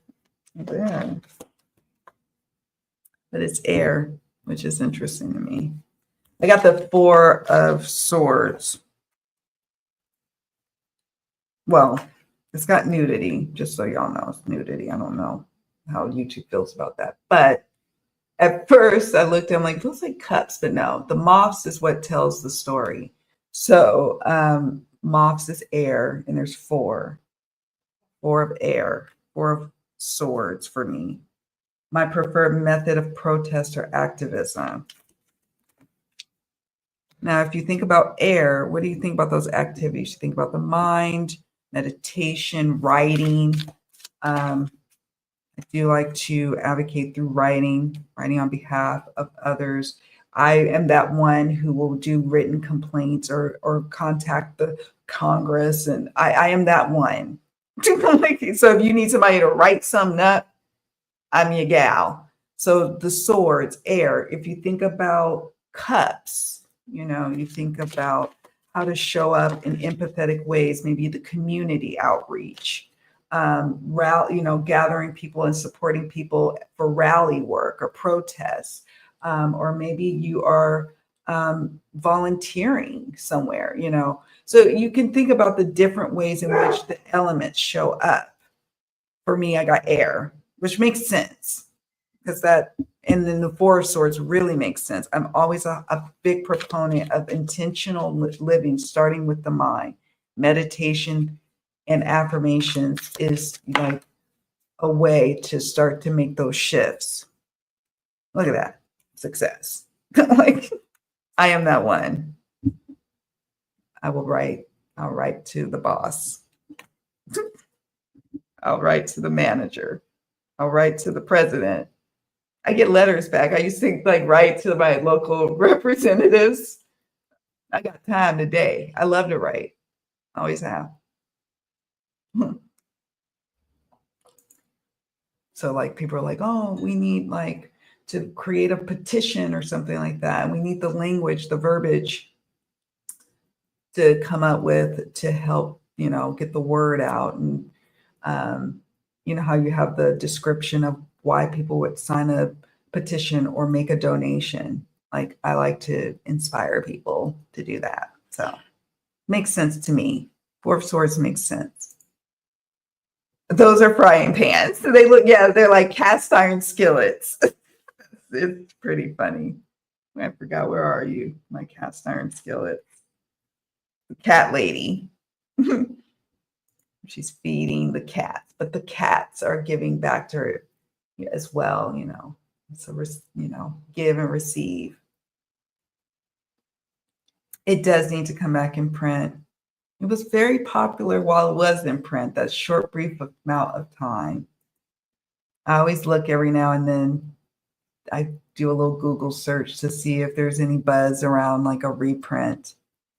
there. But it's air, which is interesting to me. I got the 4 of Swords. Well, it's got nudity, just so y'all know. It's nudity. I don't know how YouTube feels about that. But at first, I looked at them like, feels like cups, but no. The moths is what tells the story. So moths is air, and there's 4. 4 of air, 4 of Swords for me. My preferred method of protest or activism. Now, if you think about air, what do you think about those activities? You think about the mind, meditation, writing. I do like to advocate through writing on behalf of others. I am that one who will do written complaints or contact the Congress, and I am that one. So if you need somebody to write something up, I'm your gal. So the Swords, air. If you think about cups, you think about how to show up in empathetic ways, maybe the community outreach, gathering people and supporting people for rally work or protests, or maybe you are volunteering somewhere, So you can think about the different ways in which the elements show up. For me, I got air, which makes sense because and then the 4 of Swords really makes sense. I'm always a big proponent of intentional living, starting with the mind. Meditation and affirmations is like a way to start to make those shifts. Look at that. Success. Like, I am that one. I'll write to the boss. I'll write to the manager. I'll write to the president. I get letters back. I used to write to my local representatives. I got time today. I love to write. Always have. So people are like, oh, we need to create a petition or something like that. And we need the language, the verbiage to come up with to help, get the word out. And how you have the description of why people would sign a petition or make a donation. I like to inspire people to do that. So makes sense to me. 4 of Swords makes sense. Those are frying pans. So they're like cast iron skillets. It's pretty funny. I forgot, where are you? My cast iron skillet. The cat lady. She's feeding the cats, but the cats are giving back to her as well, So, give and receive. It does need to come back in print. It was very popular while it was in print, that short, brief amount of time. I always look every now and then. I do a little Google search to see if there's any buzz around a reprint.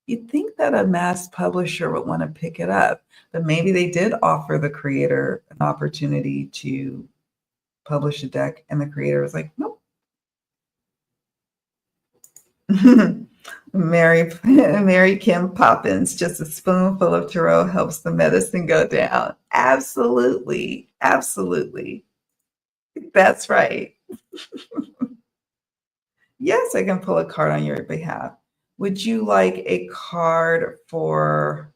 You'd think that a mass publisher would want to pick it up, but maybe they did offer the creator an opportunity to publish a deck, and the creator was like, nope. Mary Kim Poppins, just a spoonful of tarot helps the medicine go down. Absolutely. Absolutely. That's right. Yes, I can pull a card on your behalf. Would you like a card for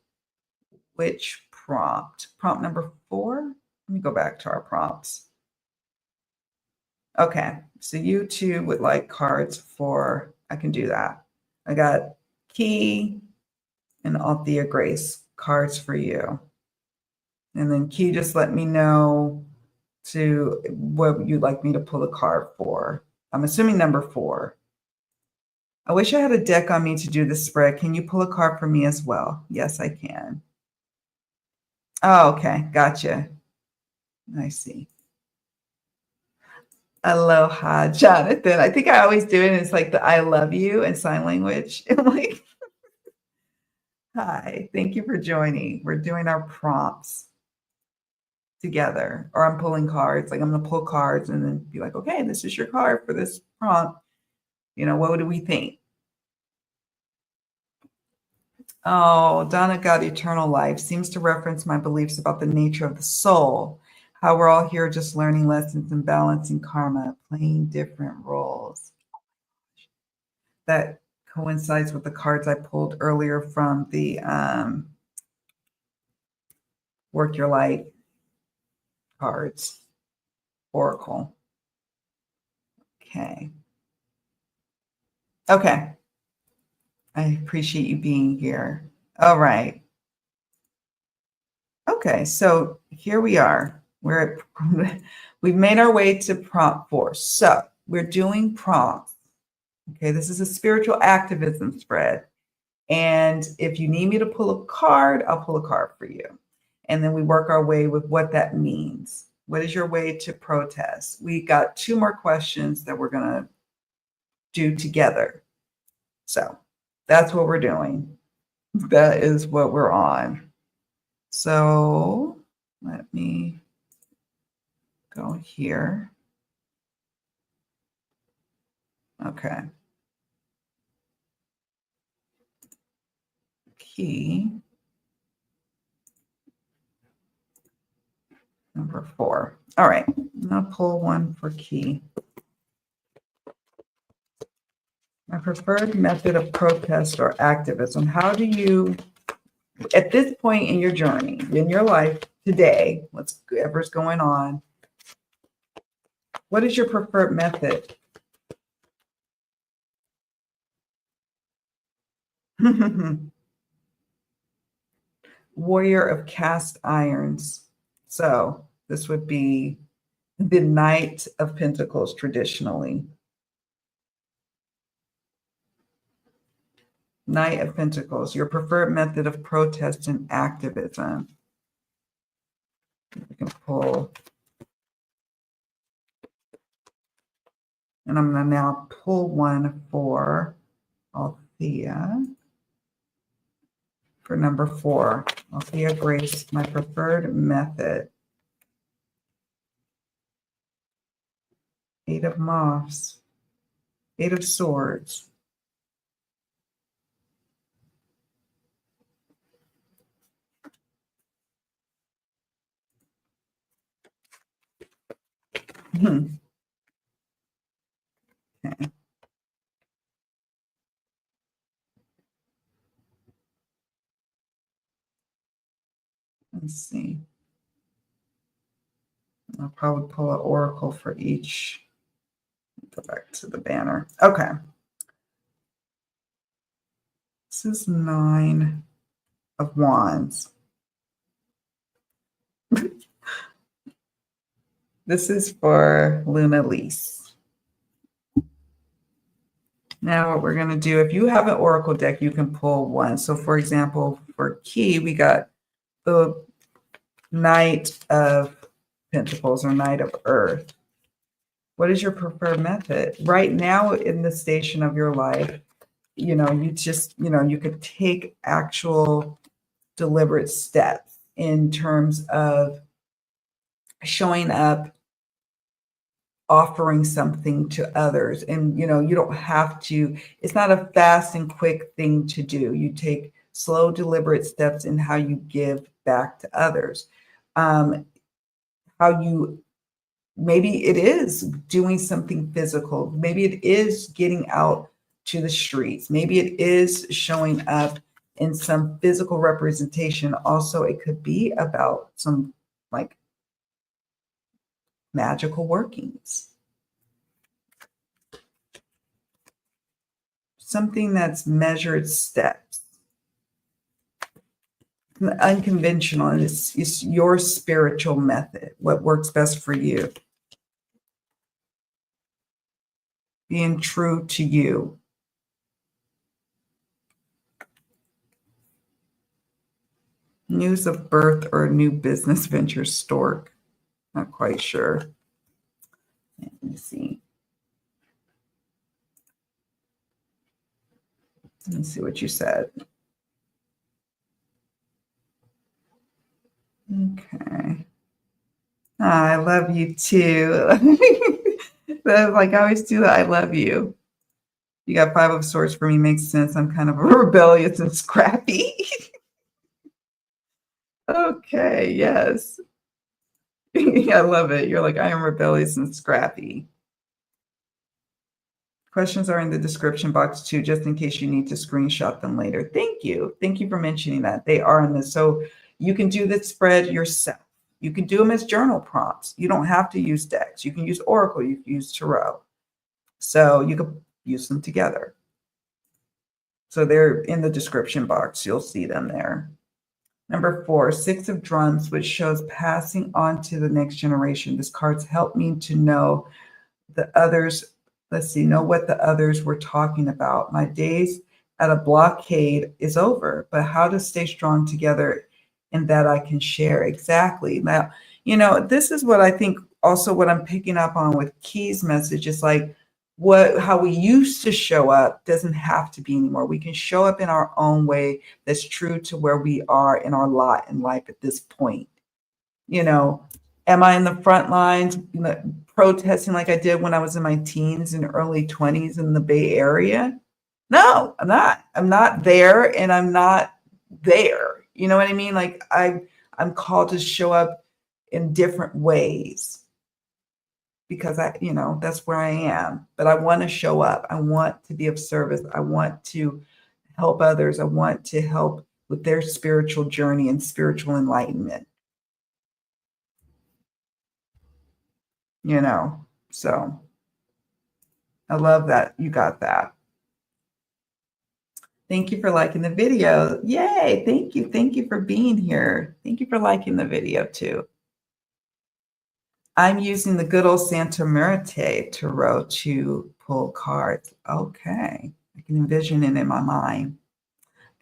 which prompt? Prompt number 4? Let me go back to our prompts. Okay, so you two would like cards for, I can do that. I got key, And Althea Grace, cards for you. And then Key, just let me know to what you'd like me to pull a card for. I'm assuming number 4. I wish I had a deck on me to do this spread. Can you pull a card for me as well? Yes, I can. Oh, okay. Gotcha. I see. Aloha, Jonathan. I think I always do it. It's like the I love you in sign language. I'm like, hi, thank you for joining. We're doing our prompts together, or I'm pulling cards. Like I'm going to pull cards and then be like, okay, this is your card for this prompt. What do we think? Oh, Donna got eternal life. Seems to reference my beliefs about the nature of the soul, how we're all here just learning lessons and balancing karma, playing different roles. That coincides with the cards I pulled earlier from the Work Your Light cards, Oracle. Okay. Okay. I appreciate you being here. All right. Okay, so here we are. We've made our way to prompt 4. So we're doing prompts. Okay, this is a spiritual activism spread. And if you need me to pull a card, I'll pull a card for you. And then we work our way with what that means. What is your way to protest? We got 2 more questions that we're going to do together. So that's what we're doing. That is what we're on. So let me go here. Okay. Key number 4. All right. I'll pull one for key. My preferred method of protest or activism. How do you, at this point in your journey, in your life today, whatever's going on, what is your preferred method? Warrior of cast irons. So this would be the Knight of Pentacles traditionally. Knight of Pentacles, your preferred method of protest and activism. You can pull. And I'm going to now pull one for Althea. For number 4, Althea Grace, my preferred method. 8 of Moss, 8 of Swords. Okay. Let's see. I'll probably pull an oracle for each. Go back to the banner. Okay. This is 9 of Wands. This is for Luna Lise. Now what we're going to do, if you have an oracle deck, you can pull one. So for example, for Key, we got the Knight of Pentacles or Knight of Earth. What is your preferred method? Right now in the station of your life, you just, you could take actual deliberate steps in terms of showing up, offering something to others. And, you don't have to, it's not a fast and quick thing to do. You take slow, deliberate steps in how you give back to others. Maybe it is doing something physical. Maybe it is getting out to the streets. Maybe it is showing up in some physical representation. Also, it could be about some like magical workings. Something that's measured steps. unconventional, and it's your spiritual method, what works best for you. Being true to you. News of birth or new business venture, stork. Not quite sure. Let me see. Let me see what you said. Okay. I love you too. Like I always do that. I love you. You got 5 of Swords for me. Makes sense. I'm kind of rebellious and scrappy. Okay. Yes. I love it. You're like, I am rebellious and scrappy. Questions are in the description box too, just in case you need to screenshot them later. Thank you. Thank you for mentioning that. They are in this. So you can do this spread yourself. You can do them as journal prompts. You don't have to use decks. You can use Oracle. You can use Tarot. So you can use them together. So they're in the description box. You'll see them there. Number 4, 6 of Drums, which shows passing on to the next generation. This card's helped me to know the others. Let's see, know what the others were talking about. My days at a blockade is over, but how to stay strong together and that I can share. Exactly. Now, this is what I think also what I'm picking up on with Key's message is like how we used to show up doesn't have to be anymore. We can show up in our own way that's true to where we are in our lot in life at this point. Am I in the front lines protesting like I did when I was in my teens and early 20s in the Bay Area? No, I'm not. I'm not there, and I'm not there. You know what I mean? Like I'm called to show up in different ways because that's where I am. But I want to show up. I want to be of service. I want to help others. I want to help with their spiritual journey and spiritual enlightenment. So I love that you got that. Thank you for liking the video. Yay. Thank you. Thank you for being here. Thank you for liking the video too. I'm using the good old Santa Muerte Tarot to pull cards. Okay. I can envision it in my mind.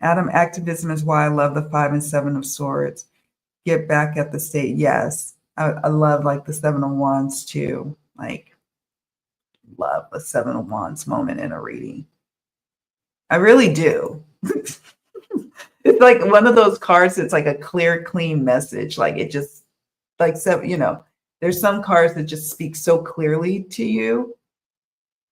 Adam, activism is why I love the 5 and 7 of Swords. Get back at the state. Yes. I love like the 7 of Wands too. Like love the 7 of Wands moment in a reading. I really do. It's like one of those cards that's like a clear, clean message. Like it just like, so, there's some cards that just speak so clearly to you.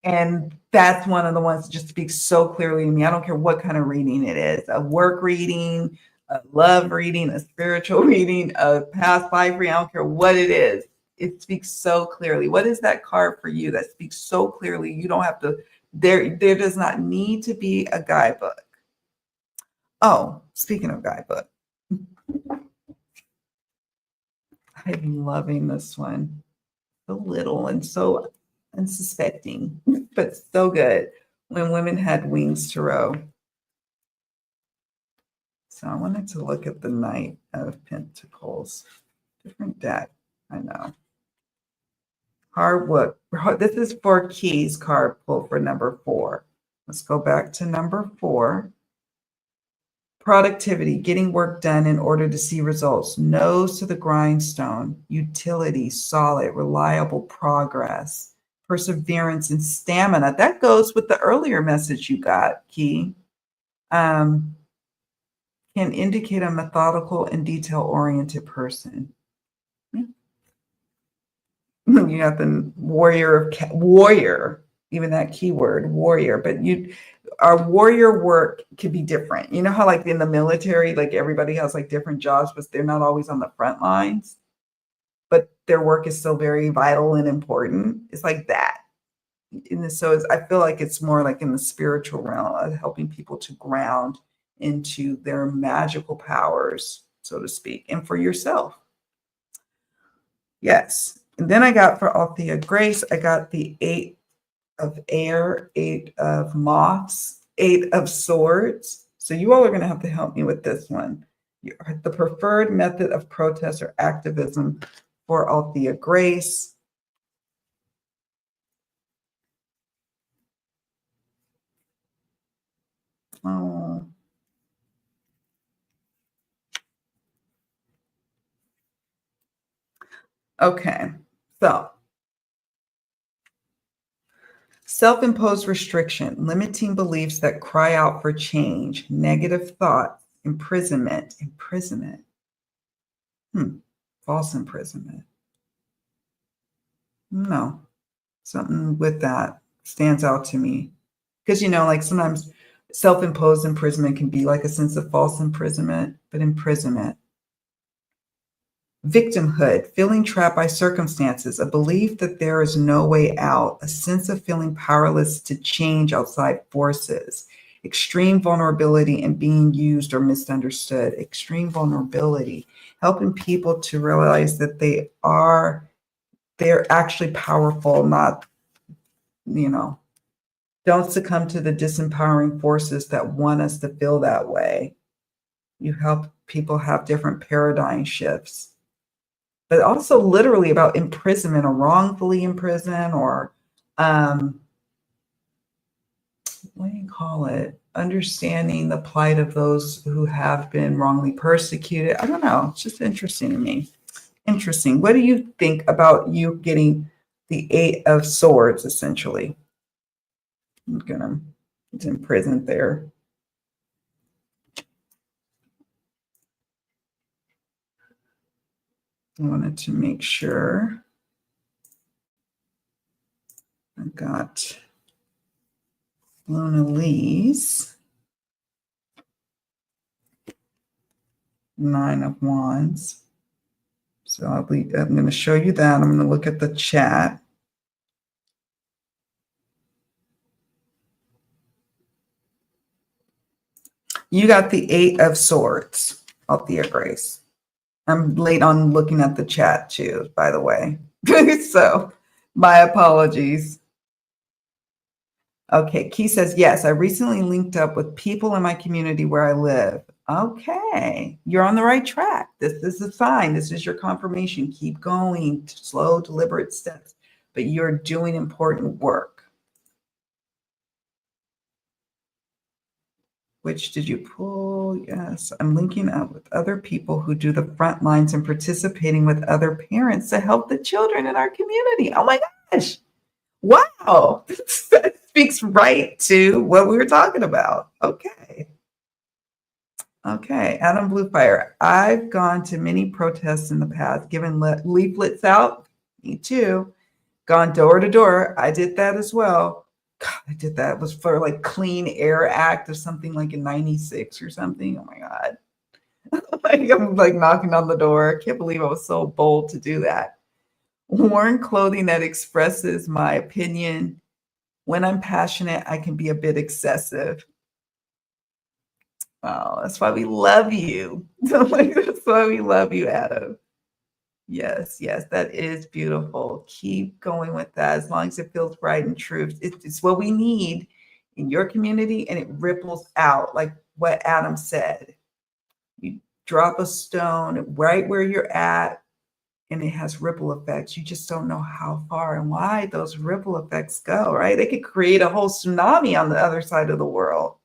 And that's one of the ones that just speaks so clearly to me. I don't care what kind of reading it is, a work reading, a love reading, a spiritual reading, a past life reading. I don't care what it is. It speaks so clearly. What is that card for you that speaks so clearly? You don't have to, there does not need to be a guidebook. Oh, speaking of guidebook, I'm loving this one. So little and so unsuspecting, but so good. When Women Had Wings Tarot. So I wanted to look at the Knight of Pentacles. Different deck, I know. Hard work. This is for Keys card pull for number 4. Let's go back to number 4. Productivity, getting work done in order to see results. Nose to the grindstone. Utility, solid, reliable progress. Perseverance and stamina. That goes with the earlier message you got, Key. Can indicate a methodical and detail-oriented person. You got the warrior, even that keyword, warrior. But our warrior work could be different. You know how like in the military, like everybody has like different jobs, but they're not always on the front lines. But their work is still very vital and important. It's like that. I feel like it's more like in the spiritual realm of helping people to ground into their magical powers, so to speak, and for yourself. Yes. And then I got for Althea Grace, I got the 8 of Air, 8 of Moths, 8 of Swords. So you all are going to have to help me with this one. The preferred method of protest or activism for Althea Grace. Oh. Okay, so self-imposed restriction, limiting beliefs that cry out for change, negative thoughts, imprisonment. False imprisonment. No, something with that stands out to me. Because, like sometimes self-imposed imprisonment can be like a sense of false imprisonment, but imprisonment. Victimhood, feeling trapped by circumstances, a belief that there is no way out, a sense of feeling powerless to change outside forces, extreme vulnerability and being used or misunderstood, extreme vulnerability, helping people to realize that they're actually powerful, not, don't succumb to the disempowering forces that want us to feel that way. You help people have different paradigm shifts. But also literally about imprisonment or wrongfully imprisoned or what do you call it? Understanding the plight of those who have been wrongly persecuted. I don't know. It's just interesting to me. Interesting. What do you think about you getting the Eight of Swords, essentially? It's imprisoned there. I wanted to make sure I got Luna Lee's Nine of Wands. So I'm going to show you that. I'm going to look at the chat. You got the Eight of Swords, Althea Grace. I'm late on looking at the chat too, by the way. So my apologies. Okay, Key says, yes, I recently linked up with people in my community where I live. Okay, you're on the right track. This is a sign. This is your confirmation. Keep going, slow, deliberate steps, but you're doing important work. Which did you pull? Yes, I'm linking up with other people who do the front lines and participating with other parents to help the children in our community. Oh my gosh. Wow. That speaks right to what we were talking about. Okay. Okay. Adam Bluefire. I've gone to many protests in the past, given leaflets out. Me too. Gone door to door. I did that as well. God, I did that. It was for like Clean Air Act or something like in 96 or something. Oh my God. I'm like knocking on the door. I can't believe I was so bold to do that. Worn clothing that expresses my opinion. When I'm passionate, I can be a bit excessive. Oh, that's why we love you. That's why we love you, Adam. Yes, that is beautiful. Keep going with that as long as it feels right and true. It's what we need in your community, and it ripples out like what Adam said. You drop a stone right where you're at, and it has ripple effects. You just don't know how far and wide those ripple effects go, right? They could create a whole tsunami on the other side of the world.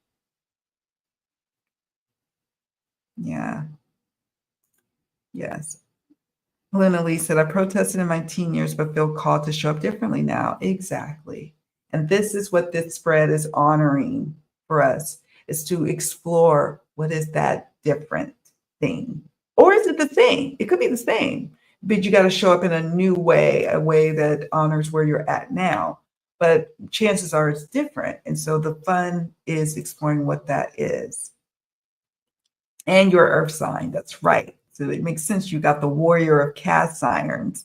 Yeah. Yes. Lena Lee said, I protested in my teen years, but feel called to show up differently now. Exactly. And this is what this spread is honoring for us, is to explore what is that different thing. Or is it the same? It could be the same, but you got to show up in a new way, a way that honors where you're at now. But chances are it's different. And so the fun is exploring what that is. And your earth sign, that's right. So it makes sense. You got the warrior of cast irons.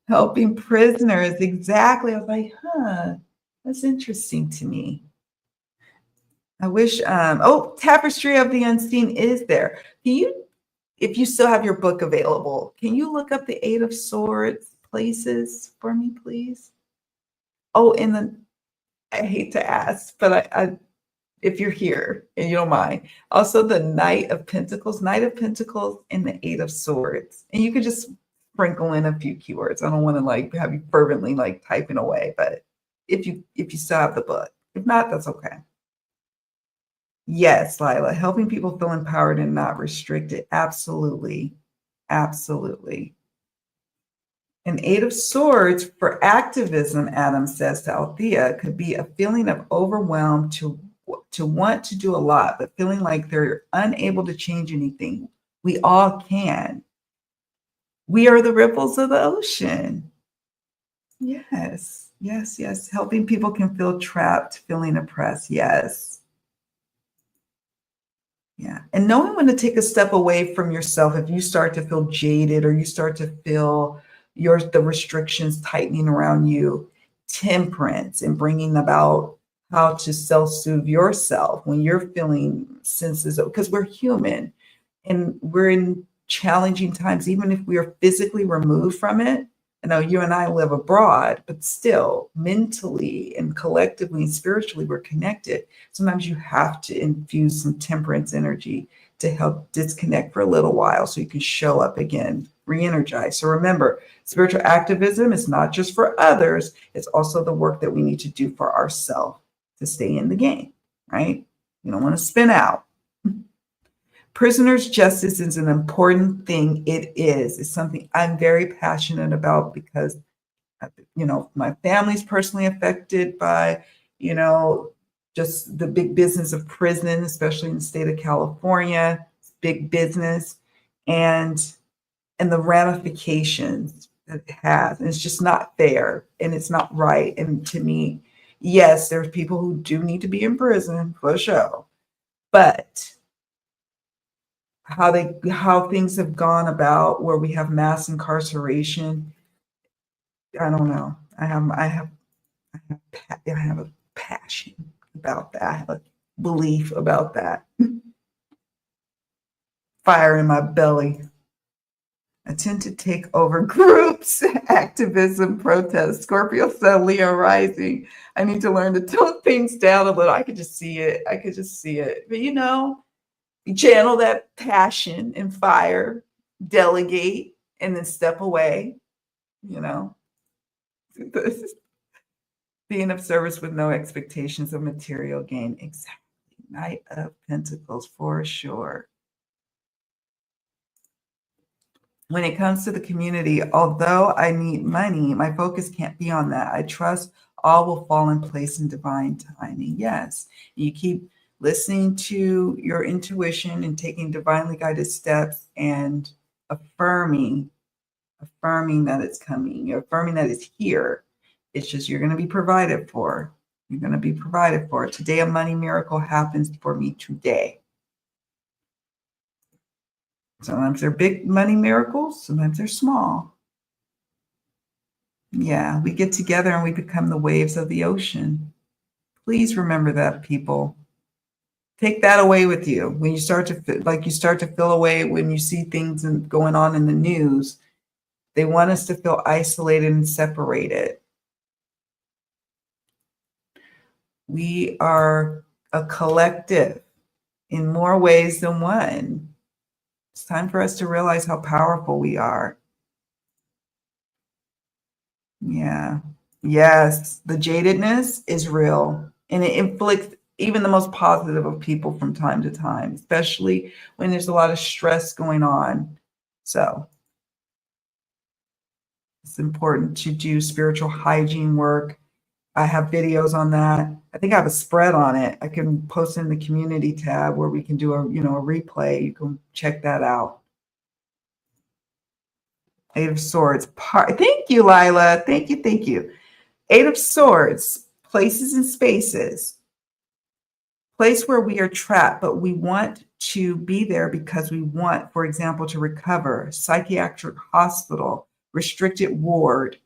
Helping prisoners. Exactly. I was like, that's interesting to me. I wish, Tapestry of the Unseen is there. Can you, if you still have your book available, can you look up the Eight of Swords places for me, please? Oh, I hate to ask, but if you're here and you don't mind. Also, the Knight of Pentacles, and the Eight of Swords. And you could just sprinkle in a few keywords. I don't want to like have you fervently like typing away, but if you still have the book. If not, that's okay. Yes, Lila, helping people feel empowered and not restricted. Absolutely. Absolutely. An Eight of Swords for activism, Adam says to Althea, could be a feeling of overwhelmed to want to do a lot, but feeling like they're unable to change anything. We all can. We are the ripples of the ocean. Yes, yes, yes. Helping people can feel trapped, feeling oppressed. Yes. Yeah. And knowing when to take a step away from yourself if you start to feel jaded or you start to feel the restrictions tightening around you, temperance and bringing about how to self-soothe yourself when you're feeling senses of, because we're human and we're in challenging times, even if we are physically removed from it. I know you and I live abroad, but still mentally and collectively and spiritually, we're connected. Sometimes you have to infuse some temperance energy to help disconnect for a little while so you can show up again, re-energize. So remember, spiritual activism is not just for others, it's also the work that we need to do for ourselves to stay in the game, right? You don't want to spin out. Prisoner's justice is an important thing. It is. It's something I'm very passionate about because, my family's personally affected by, just the big business of prison, especially in the state of California, big business, and the ramifications that it has. And it's just not fair and it's not right. And to me, yes, there's people who do need to be in prison for sure, but how things have gone about where we have mass incarceration, I don't know. I have a passion about that. I have a belief about that. Fire in my belly. I tend to take over groups, activism, protest, Scorpio, Sun, Leo rising. I need to learn to tone things down a little. I could just see it. But you channel that passion and fire, delegate, and then step away, being of service with no expectations of material gain. Exactly. Knight of Pentacles for sure. When it comes to the community, although I need money, my focus can't be on that. I trust all will fall in place in divine timing. Yes, you keep listening to your intuition and taking divinely guided steps and affirming that it's coming. You're affirming that it's here. It's just you're going to be provided for. You're going to be provided for. Today, a money miracle happens for me today. Sometimes they're big money miracles. Sometimes they're small. Yeah, we get together and we become the waves of the ocean. Please remember that, people. Take that away with you when you start to feel away when you see things going on in the news. They want us to feel isolated and separated. We are a collective in more ways than one. It's time for us to realize how powerful we are. Yeah. Yes. The jadedness is real and it inflicts even the most positive of people from time to time, especially when there's a lot of stress going on. So it's important to do spiritual hygiene work. I have videos on that. I think I have a spread on it. I can post in the community tab where we can do a replay. You can check that out. Eight of Swords. Thank you, Lila. Thank you. Eight of Swords, places and spaces. Place where we are trapped, but we want to be there because we want, for example, to recover. Psychiatric hospital, restricted ward.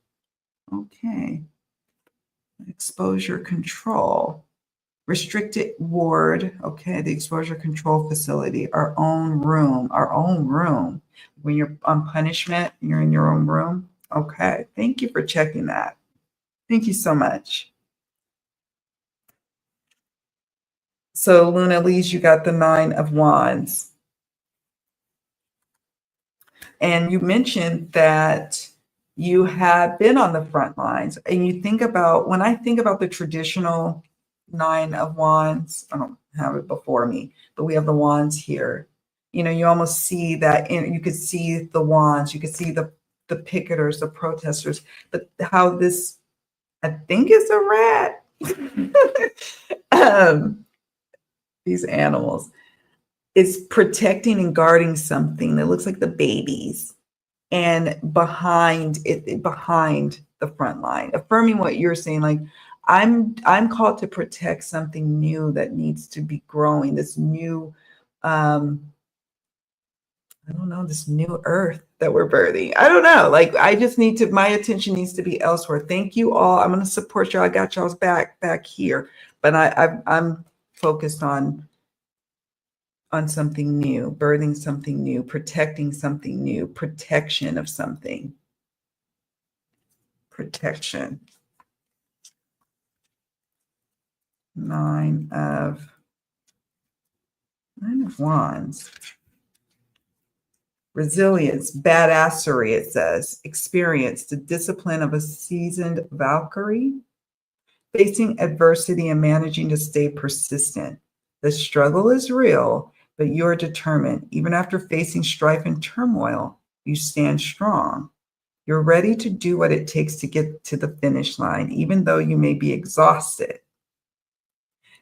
Okay. Exposure control. Restricted ward. Okay, the exposure control facility. Our own room. When you're on punishment, you're in your own room. Okay, thank you for checking that. Thank you so much. So Luna Lees, you got the 9 of Wands. And you mentioned that you have been on the front lines. And you think about, when I think about the traditional 9 of Wands, I don't have it before me, but we have the wands here. You know, you almost see that, you could see the wands, you could see the picketers, the protesters, but how this, I think is a rat. These animals is protecting and guarding something that looks like the babies, and behind the front line, affirming what you're saying, like I'm called to protect something new that needs to be growing, this new I don't know, this new earth that we're birthing. I don't know. Like, I just need to, my attention needs to be elsewhere. Thank you all. I'm going to support y'all. I got y'all's back here, but I'm focused on something new, birthing something new, protecting something new, protection of something. Protection. 9 of Wands. Resilience, badassery, it says. Experience, the discipline of a seasoned Valkyrie. Facing adversity and managing to stay persistent. The struggle is real, but you're determined. Even after facing strife and turmoil, you stand strong. You're ready to do what it takes to get to the finish line, even though you may be exhausted.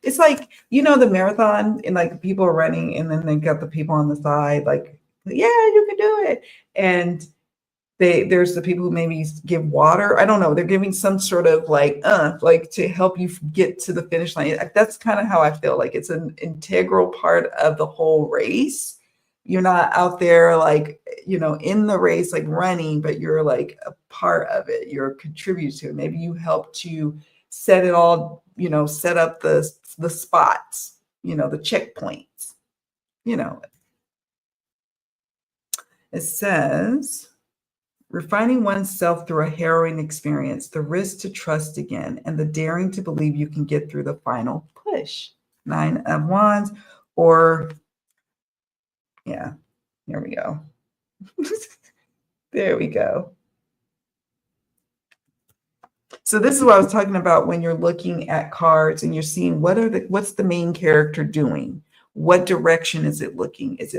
It's like, you know, the marathon, and like people are running, and then they got the people on the side, like, yeah, you can do it. And there's the people who maybe give water. I don't know. They're giving some sort of like to help you get to the finish line. That's kind of how I feel. Like it's an integral part of the whole race. You're not out there like, you know, in the race, like running, but you're like a part of it. You're a contributor to it. Maybe you help to set it all, you know, set up the spots, you know, the checkpoints, you know. It says, refining oneself through a harrowing experience, the risk to trust again, and the daring to believe you can get through the final push. 9 of Wands, or, yeah, here we go. There we go. So this is what I was talking about when you're looking at cards and you're seeing what's the main character doing? What direction is it looking? Is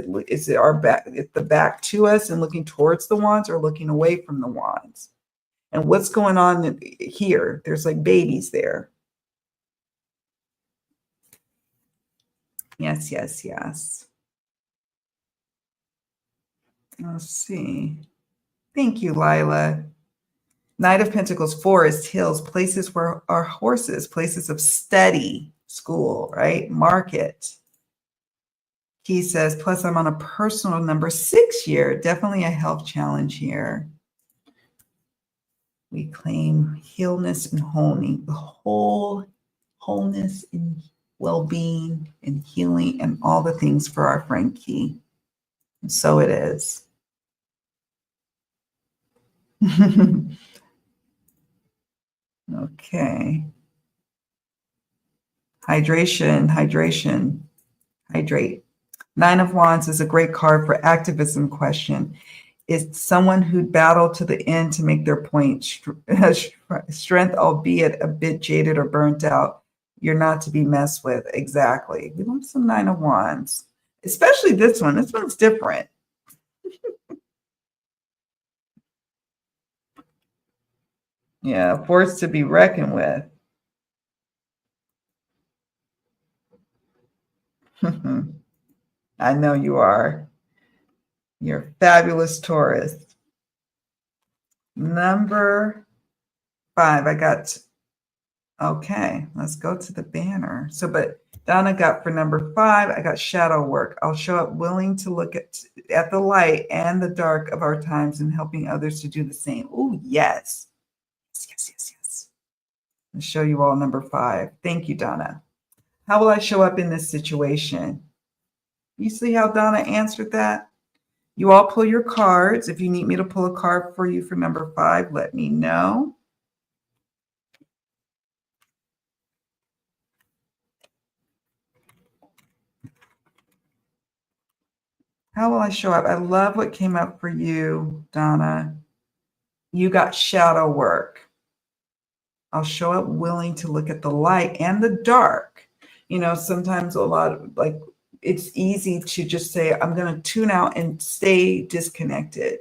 it our back, the back to us and looking towards the wands, or looking away from the wands? And what's going on here? There's like babies there. Yes, yes, yes. Let's see. Thank you, Lila. Knight of Pentacles, forest, hills, places where our horses, places of study, school, right? Market. He says, plus I'm on a personal number 6 year, definitely a health challenge here. We claim healness and wholeness, the wholeness and well-being and healing and all the things for our friend Key. And so it is. Okay. Hydration, hydration, hydrate. 9 of Wands is a great card for activism question. It's someone who'd battle to the end to make their point. Strength, albeit a bit jaded or burnt out. You're not to be messed with. Exactly. We want some 9 of Wands, especially this one. This one's different. Yeah, force to be reckoned with. I know you are. You're a fabulous Taurus. Number 5, I got, okay, let's go to the banner. So, but Donna got for number 5, I got shadow work. I'll show up willing to look at the light and the dark of our times and helping others to do the same. Oh, yes. Yes, yes, yes. I'll show you all number 5. Thank you, Donna. How will I show up in this situation? You see how Donna answered that? You all pull your cards. If you need me to pull a card for you for number 5, let me know. How will I show up? I love what came up for you, Donna. You got shadow work. I'll show up willing to look at the light and the dark. Sometimes a lot of like it's easy to just say, I'm going to tune out and stay disconnected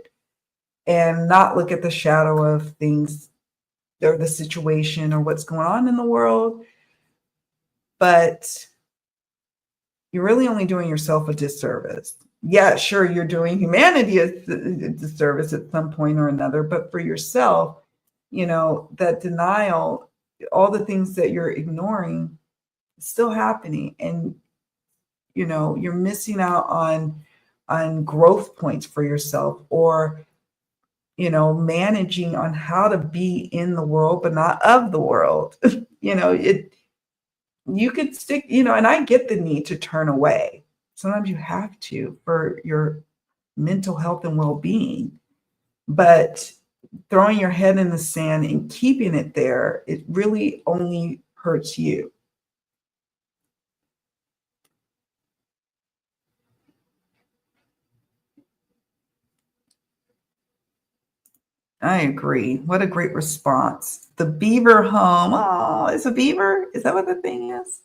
and not look at the shadow of things or the situation or what's going on in the world. But you're really only doing yourself a disservice. Yeah, sure, you're doing humanity a disservice at some point or another, but for yourself, that denial, all the things that you're ignoring, is still happening, and you're missing out on growth points for yourself, or managing on how to be in the world but not of the world. You could stick, and I get the need to turn away. Sometimes you have to for your mental health and well-being, but throwing your head in the sand and keeping it there, it really only hurts you. I agree. What a great response. The beaver home. Oh, it's a beaver? Is that what the thing is?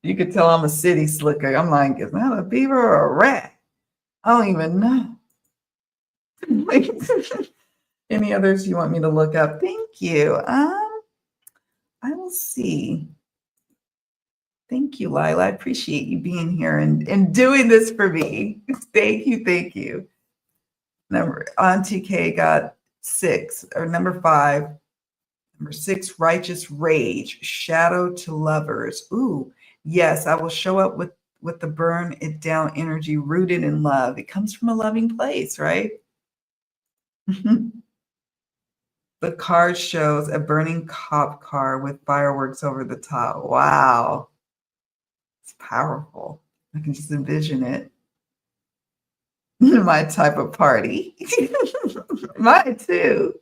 You could tell I'm a city slicker. I'm like, is that a beaver or a rat? I don't even know. Any others you want me to look up? Thank you. I will see. Thank you, Lila. I appreciate you being here and doing this for me. Thank you. Thank you. Auntie K got 6, or number 5. Number 6, righteous rage, shadow to lovers. Ooh, yes, I will show up with the burn it down energy rooted in love. It comes from a loving place, right? The card shows a burning cop car with fireworks over the top. Wow. It's powerful. I can just envision it. My type of party. Mine too.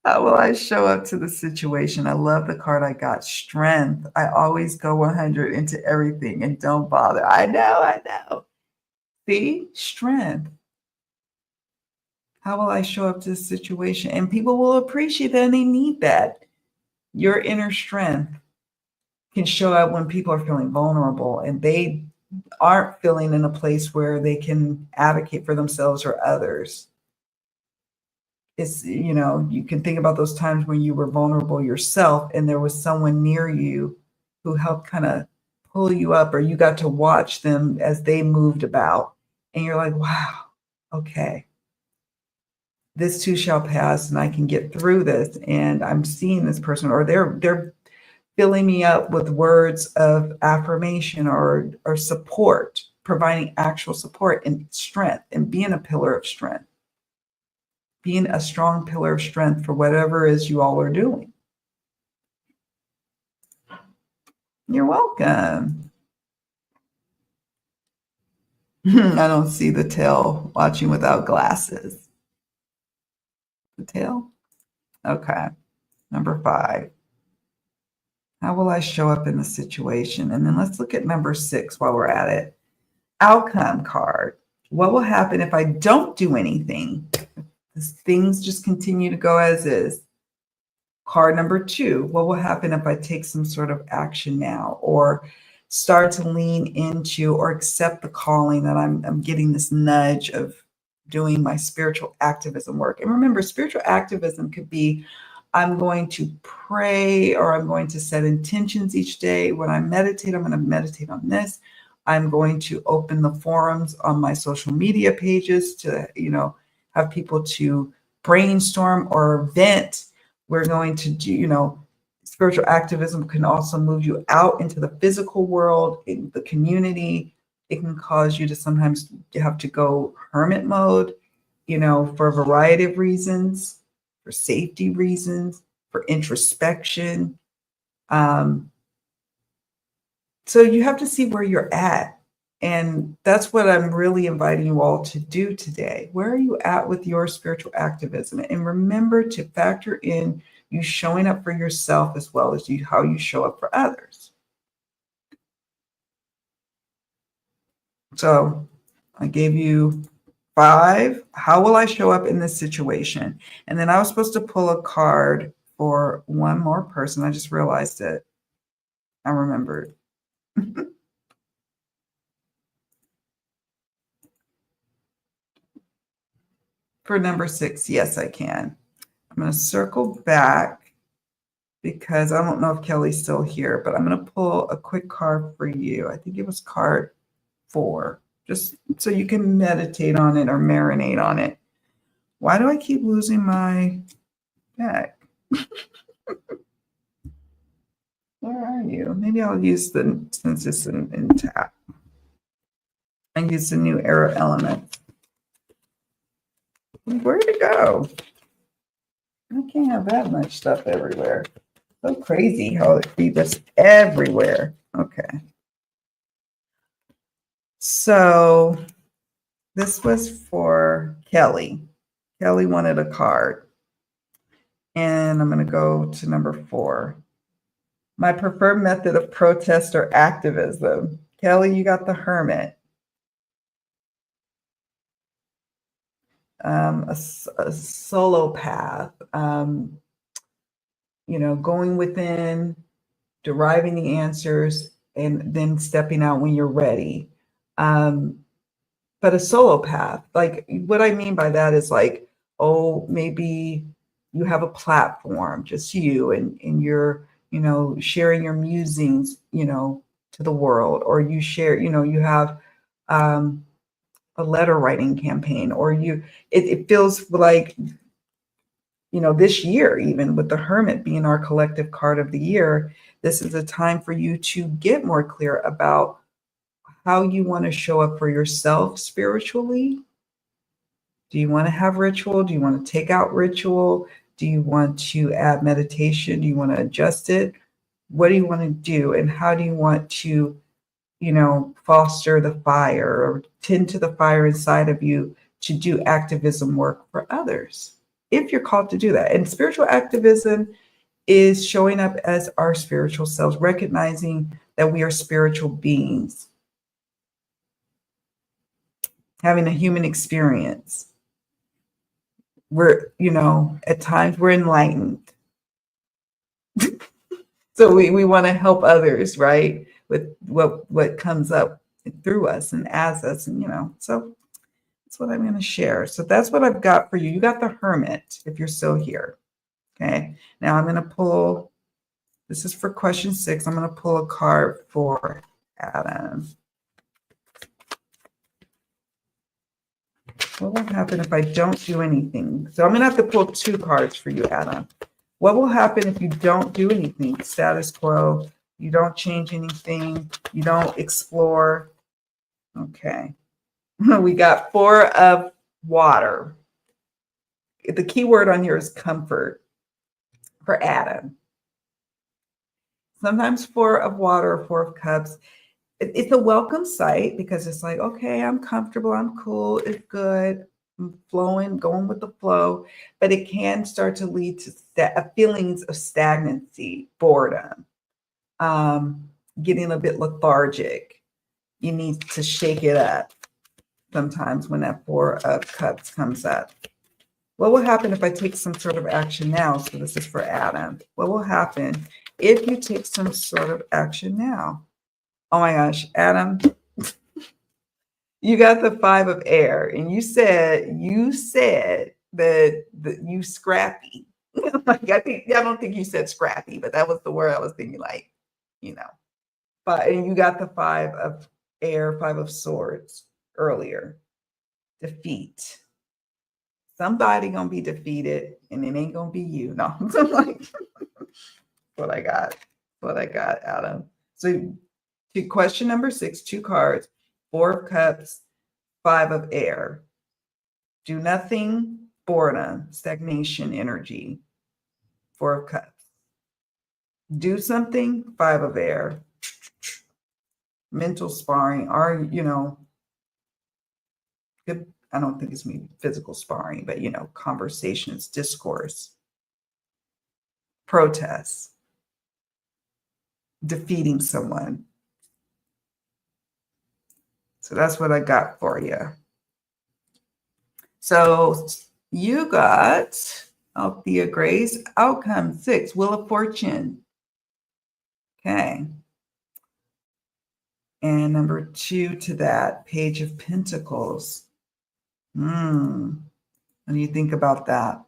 How will I show up to the situation? I love the card I got. Strength. I always go 100 into everything and don't bother. I know. See? Strength. How will I show up to the situation? And people will appreciate that and they need that. Your inner strength can show up when people are feeling vulnerable and they aren't feeling in a place where they can advocate for themselves or others. It's, you can think about those times when you were vulnerable yourself and there was someone near you who helped kind of pull you up, or you got to watch them as they moved about. And you're like, wow, okay, this too shall pass and I can get through this. And I'm seeing this person, or they're filling me up with words of affirmation or support, providing actual support and strength, and being a pillar of strength. Being a strong pillar of strength for whatever it is you all are doing. You're welcome. I don't see the tail watching without glasses. The tail? Okay. Number 5. How will I show up in the situation? And then let's look at number 6 while we're at it. Outcome card. What will happen if I don't do anything? Things just continue to go as is. Card number 2, what will happen if I take some sort of action now, or start to lean into or accept the calling that I'm getting this nudge of doing my spiritual activism work? And remember, spiritual activism could be, I'm going to pray, or I'm going to set intentions each day. When I meditate, I'm going to meditate on this. I'm going to open the forums on my social media pages to, have people to brainstorm or vent. We're going to do, spiritual activism can also move you out into the physical world, in the community. It can cause you to sometimes have to go hermit mode, for a variety of reasons, for safety reasons, for introspection. So you have to see where you're at. And that's what I'm really inviting you all to do today. Where are you at with your spiritual activism? And remember to factor in you showing up for yourself as well as how you show up for others. So I gave you 5. How will I show up in this situation? And then I was supposed to pull a card for one more person. I just realized it. I remembered. For number 6, yes, I can. I'm going to circle back because I don't know if Kelly's still here, but I'm going to pull a quick card for you. I think it was card 4, just so you can meditate on it or marinate on it. Why do I keep losing my deck? Where are you? Maybe I'll use since it's in tap. I use the new era element. Where'd it go? I can't have that much stuff everywhere. So crazy how it be just everywhere. Okay. So this was for Kelly. Kelly wanted a card. And I'm going to go to number 4. My preferred method of protest or activism. Kelly, you got the Hermit. A solo path. Going within, deriving the answers, and then stepping out when you're ready. But a solo path, like what I mean by that is like, maybe you have a platform, just you, and you're, sharing your musings, to the world, or you share, you have a letter writing campaign, or it feels like, this year, even with the Hermit being our collective card of the year, this is a time for you to get more clear about how you want to show up for yourself spiritually. Do you want to have ritual? Do you want to take out ritual? Do you want to add meditation? Do you want to adjust it? What do you want to do? And how do you want to, foster the fire or tend to the fire inside of you to do activism work for others, if you're called to do that? And spiritual activism is showing up as our spiritual selves, recognizing that we are spiritual beings, having a human experience. We're, at times we're enlightened. So we want to help others, right? With what comes up through us and as us, and so that's what I'm going to share. So that's what I've got for you. You got the Hermit if you're still here. Okay. Now I'm going to pull, this is for question 6. I'm going to pull a card for Adam. What will happen if I don't do anything? So I'm going to have to pull 2 cards for you, Adam. What will happen if you don't do anything? Status quo. You don't change anything. You don't explore. Okay. We got 4 of water. The key word on here is comfort for Adam. Sometimes 4 of water, 4 of cups. It's a welcome sight because it's like, okay, I'm comfortable, I'm cool, it's good, I'm flowing, going with the flow, but it can start to lead to feelings of stagnancy, boredom, getting a bit lethargic. You need to shake it up sometimes when that 4 of cups comes up. What will happen if I take some sort of action now? So this is for Adam. What will happen if you take some sort of action now? Oh my gosh, Adam, you got the 5 of air, and you said that you scrappy. Like I don't think you said scrappy, but that was the word I was thinking, like, But and you got the 5 of air, 5 of swords earlier. Defeat. Somebody gonna be defeated, and it ain't gonna be you. No, like what I got, Adam. So to question number 6, 2 cards, 4 of cups, 5 of air. Do nothing, boredom, stagnation, energy, 4 of cups. Do something, 5 of air. Mental sparring, or, I don't think it's maybe physical sparring, but, conversations, discourse. protest, defeating someone. So that's what I got for you. So you got Althea Grace, outcome 6, Wheel of Fortune. Okay. And number 2 to that, Page of Pentacles. What do you think about that?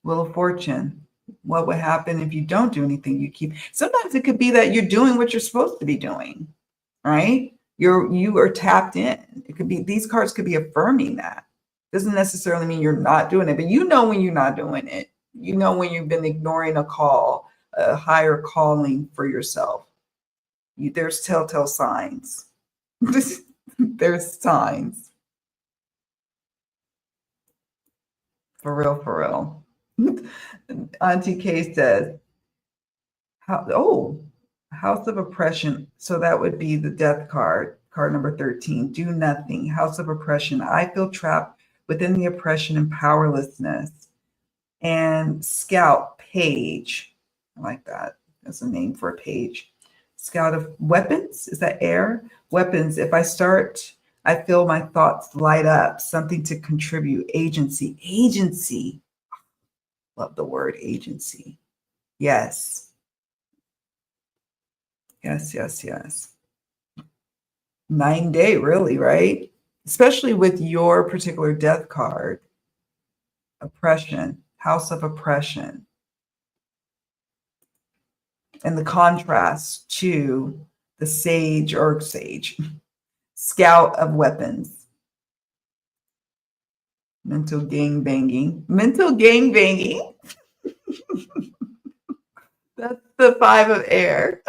Wheel of Fortune. What would happen if you don't do anything? Sometimes it could be that you're doing what you're supposed to be doing, right? You are tapped in. It could be, these cards could be affirming that. Doesn't necessarily mean you're not doing it, but you know when you're not doing it. You know when you've been ignoring a call, a higher calling for yourself. There's telltale signs. There's signs. For real, for real. Auntie K says, House of Oppression. So that would be the death card, card number 13. Do nothing. House of Oppression. I feel trapped within the oppression and powerlessness. And Scout, Page. I like that. That's a name for a page. Scout of Weapons. Is that air? Weapons. If I start, I feel my thoughts light up. Something to contribute. Agency. Agency. Love the word agency. Yes. Yes, yes, yes. 9-day, really, right? Especially with your particular death card. Oppression, House of Oppression. And the contrast to the Scout of Weapons. Mental gang banging. Mental gang banging. That's the 5 of air.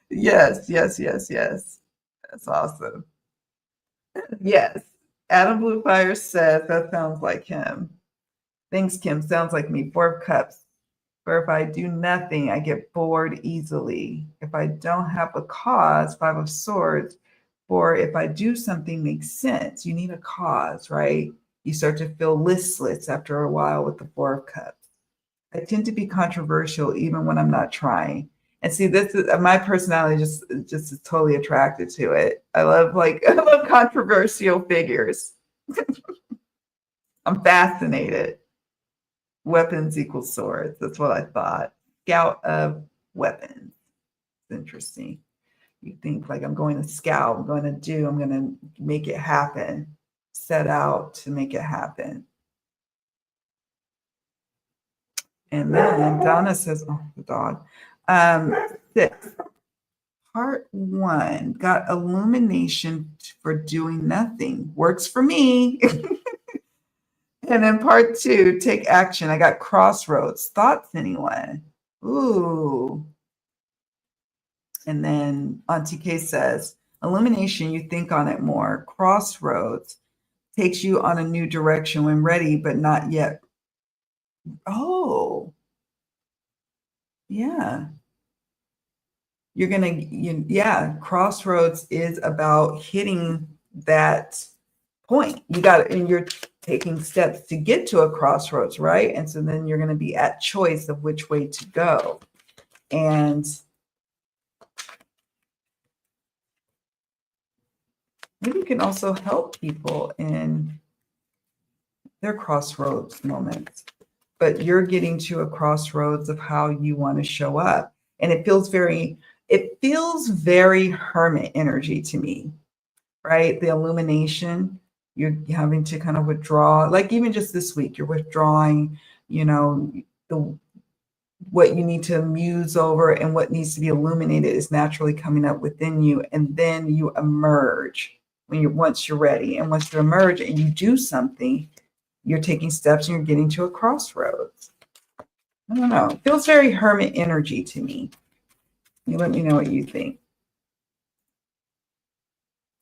Yes, yes, yes, yes. That's awesome. Yes. Adam Blue Fire says that sounds like him. Thanks, Kim. Sounds like me. 4 of Cups. Where if I do nothing, I get bored easily. If I don't have a cause, 5 of Swords. Or if I do something makes sense. You need a cause, right? You start to feel listless after a while with the 4 of Cups. I tend to be controversial even when I'm not trying. And see, this is my personality just is totally attracted to it. I love controversial figures. I'm fascinated. Weapons equals swords. That's what I thought. Scout of Weapons. It's interesting. You think like I'm going to scout, I'm going to make it happen. Set out to make it happen. And then Donna says, oh, the dog. 6. Part 1, got illumination for doing nothing. Works for me. And then part 2, take action. I got crossroads. Thoughts, anyone? Ooh. And then Auntie K says, illumination, you think on it more. Crossroads takes you on a new direction when ready, but not yet. Oh, yeah. Crossroads is about hitting that point. And you're taking steps to get to a crossroads, right? And so then you're going to be at choice of which way to go. And maybe you can also help people in their crossroads moments. But you're getting to a crossroads of how you want to show up. And it feels very hermit energy to me, right? The illumination, you're having to kind of withdraw, like even just this week, you're withdrawing, what you need to muse over and what needs to be illuminated is naturally coming up within you. And then you emerge once you're ready. And once you emerge and you do something, you're taking steps and you're getting to a crossroads. I don't know. It feels very hermit energy to me. You let me know what you think.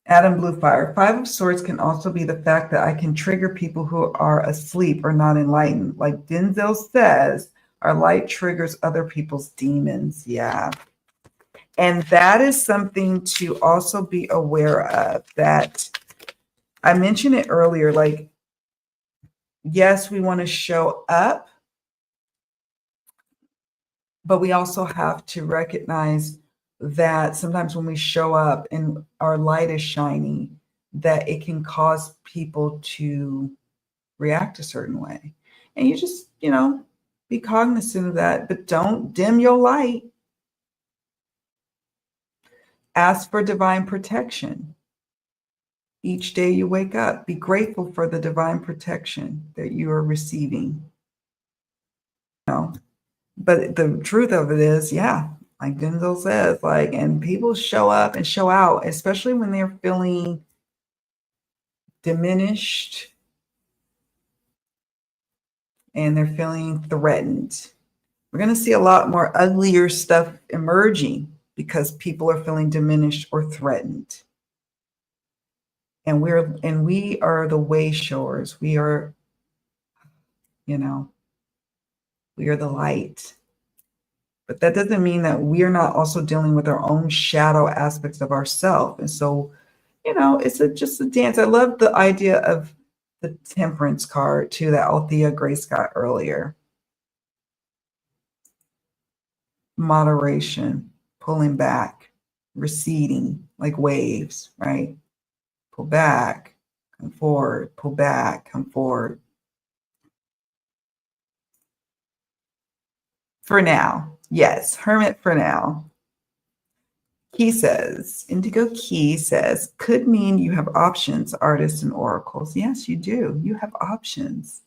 Adam Bluefire, 5 of Swords can also be the fact that I can trigger people who are asleep or not enlightened. Like Denzel says, our light triggers other people's demons. Yeah. And that is something to also be aware of, that I mentioned it earlier, like, yes, we want to show up But we also have to recognize that sometimes when we show up and our light is shining, that it can cause people to react a certain way. And you just, be cognizant of that, but don't dim your light. Ask for divine protection. Each day you wake up, be grateful for the divine protection that you are receiving. But the truth of it is, yeah, like Denzel says, and people show up and show out, especially when they're feeling diminished and they're feeling threatened. We're going to see a lot more uglier stuff emerging because people are feeling diminished or threatened. And we are the way showers. We are, we are the light. But that doesn't mean that we are not also dealing with our own shadow aspects of ourselves. And so, it's just a dance. I love the idea of the temperance card too that Althea Grace got earlier. Moderation, pulling back, receding like waves, right? Pull back, come forward, pull back, come forward. For now, yes, hermit for now. Indigo Key says, could mean you have options, artists and oracles. Yes, you do. You have options.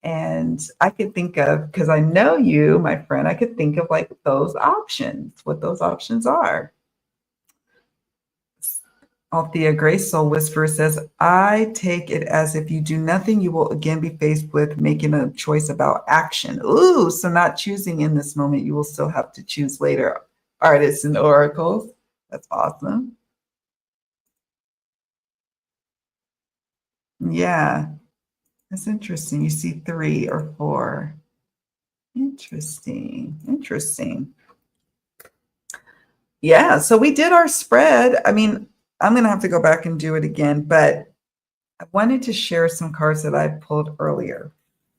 And I could think of, because I know you, my friend, I could think of like those options, what those options are. Althea Grace Soul Whisperer says, I take it as if you do nothing, you will again be faced with making a choice about action. Ooh, so not choosing in this moment, you will still have to choose later. Artists and oracles. That's awesome. Yeah, that's interesting. You see 3 or 4. Interesting. Yeah, so we did our spread. I mean, I'm going to have to go back and do it again, but I wanted to share some cards that I pulled earlier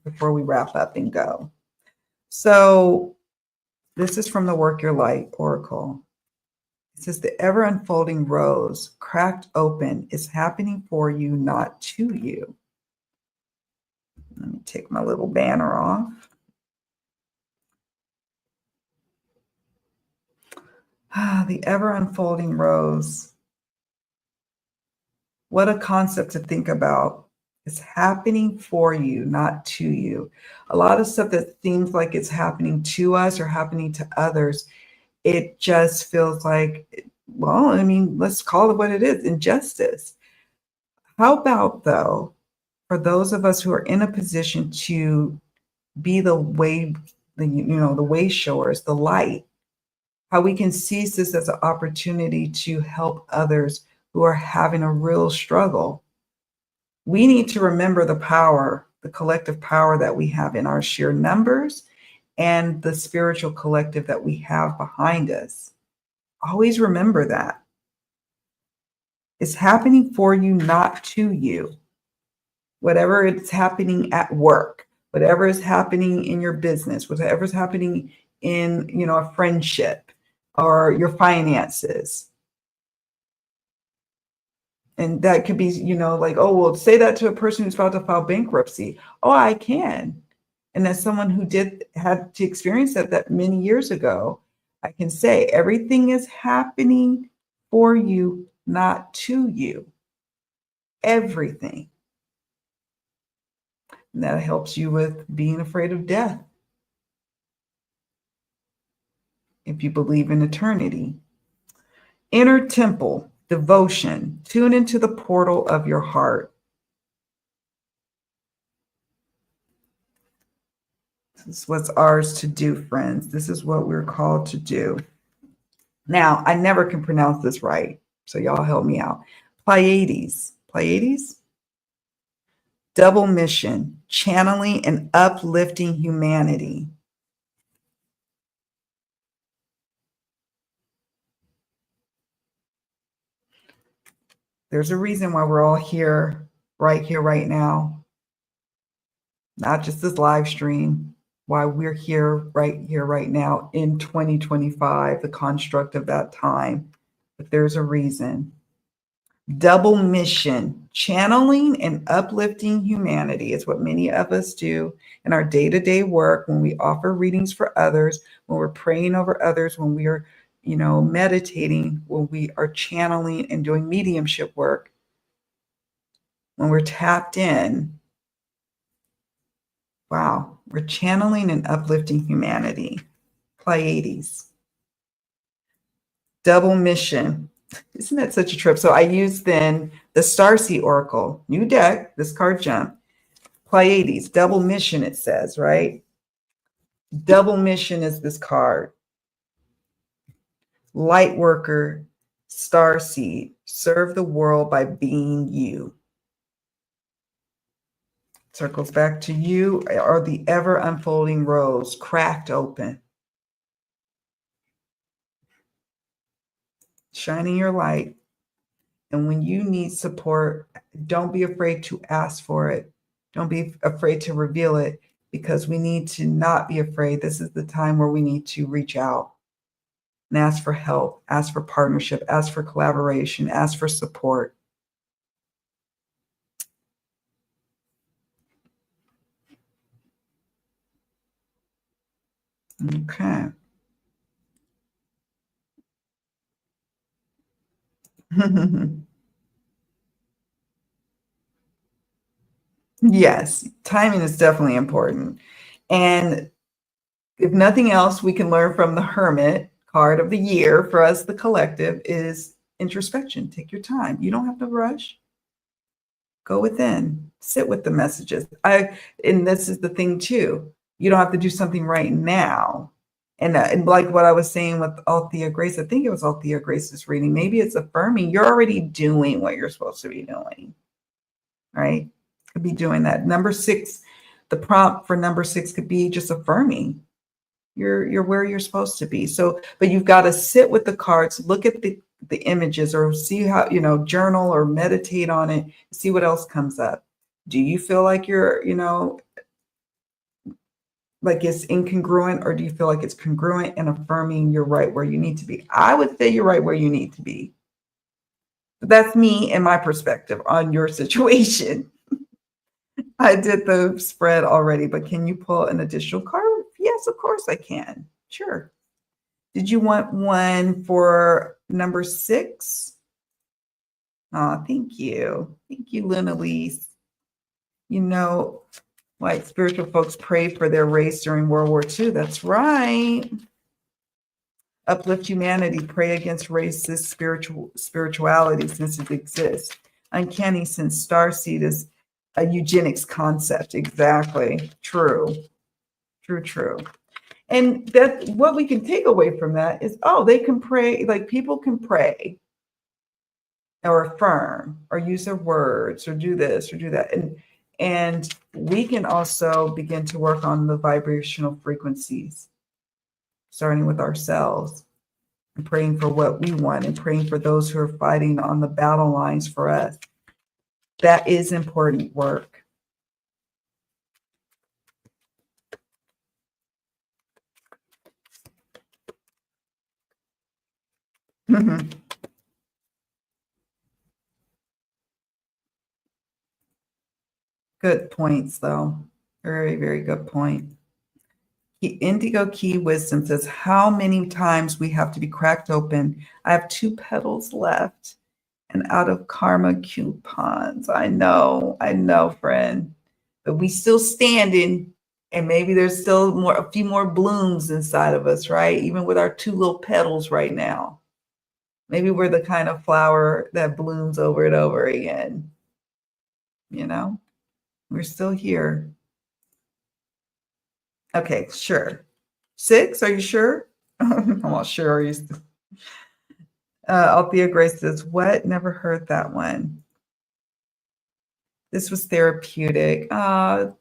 before we wrap up and go. So this is from the Work Your Light Oracle. It says, the ever unfolding rose, cracked open, is happening for you, not to you. Let me take my little banner off. The ever unfolding rose. What a concept to think about. It's happening for you, not to you. A lot of stuff that seems like it's happening to us or happening to others, it just feels like, well, I mean, let's call it what it is, injustice. How about, though, for those of us who are in a position to be the way, the way showers, the light, how we can seize this as an opportunity to help others who are having a real struggle. We need to remember the power, the collective power that we have in our sheer numbers and the spiritual collective that we have behind us. Always remember that. It's happening for you, not to you. Whatever it's happening at work, whatever is happening in your business, whatever is happening in, a friendship or your finances. And that could be, like, oh, well, say that to a person who's about to file bankruptcy. Oh, I can. And as someone who had to experience that many years ago, I can say everything is happening for you, not to you. Everything. And that helps you with being afraid of death. If you believe in eternity. Inner temple, devotion, tune into the portal of your heart. This is what's ours to do, friends. This is what we're called to do. Now, I never can pronounce this right, so y'all help me out. Pleiades. Double mission, channeling and uplifting humanity. There's a reason why we're all here, right now. Not just this live stream. why we're here, right now in 2025, the construct of that time. But there's a reason. Double mission, channeling and uplifting humanity is what many of us do in our day-to-day work when we offer readings for others, when we're praying over others, when we are, meditating, when we are channeling and doing mediumship work, when we're tapped in. Wow, we're channeling and uplifting humanity. Pleiades. Double mission. Isn't that such a trip? So I use then the Starseed Oracle, new deck, this card jump. Pleiades, double mission, it says, right? Double mission is this card. Light worker, starseed, serve the world by being you. Circles back to you are the ever unfolding rose, cracked open. Shining your light. And when you need support, don't be afraid to ask for it. Don't be afraid to reveal it, because we need to not be afraid. This is the time where we need to reach out and ask for help, ask for partnership, ask for collaboration, ask for support. Okay. Yes, timing is definitely important. And if nothing else, we can learn from the Hermit card of the year for us, the collective, is introspection. Take your time. You don't have to rush. Go within, sit with the messages. And this is the thing too. You don't have to do something right now. And like what I was saying with Althea Grace, I think it was Althea Grace's reading. Maybe it's affirming. You're already doing what you're supposed to be doing, right? Could be doing that. Number 6, the prompt for number 6 could be just affirming. You're where you're supposed to be. So, but you've got to sit with the cards, look at the images, or see how, journal or meditate on it, see what else comes up. Do you feel like you're, like it's incongruent, or do you feel like it's congruent and affirming you're right where you need to be? I would say you're right where you need to be. But that's me and my perspective on your situation. I did the spread already, but can you pull an additional card? Yes, of course I can. Sure. Did you want one for number 6? Oh, thank you. Thank you, Luna Lise. White spiritual folks prayed for their race during World War II. That's right. Uplift humanity, pray against racist spirituality since it exists. Uncanny since starseed is a eugenics concept. Exactly. True. True. And that what we can take away from that is, they can pray, like people can pray or affirm or use their words or do this or do that. And we can also begin to work on the vibrational frequencies, starting with ourselves and praying for what we want and praying for those who are fighting on the battle lines for us. That is important work. Good points, though. Very, very good point. Indigo Key Wisdom says, how many times we have to be cracked open? I have 2 petals left and out of karma coupons. I know, friend. But we still standing, and maybe there's still a few more blooms inside of us, right? Even with our 2 little petals right now. Maybe we're the kind of flower that blooms over and over again. We're still here. Okay, sure. 6, are you sure? I'm not sure. Are you? Althea Grace says, what? Never heard that one. This was therapeutic. Well,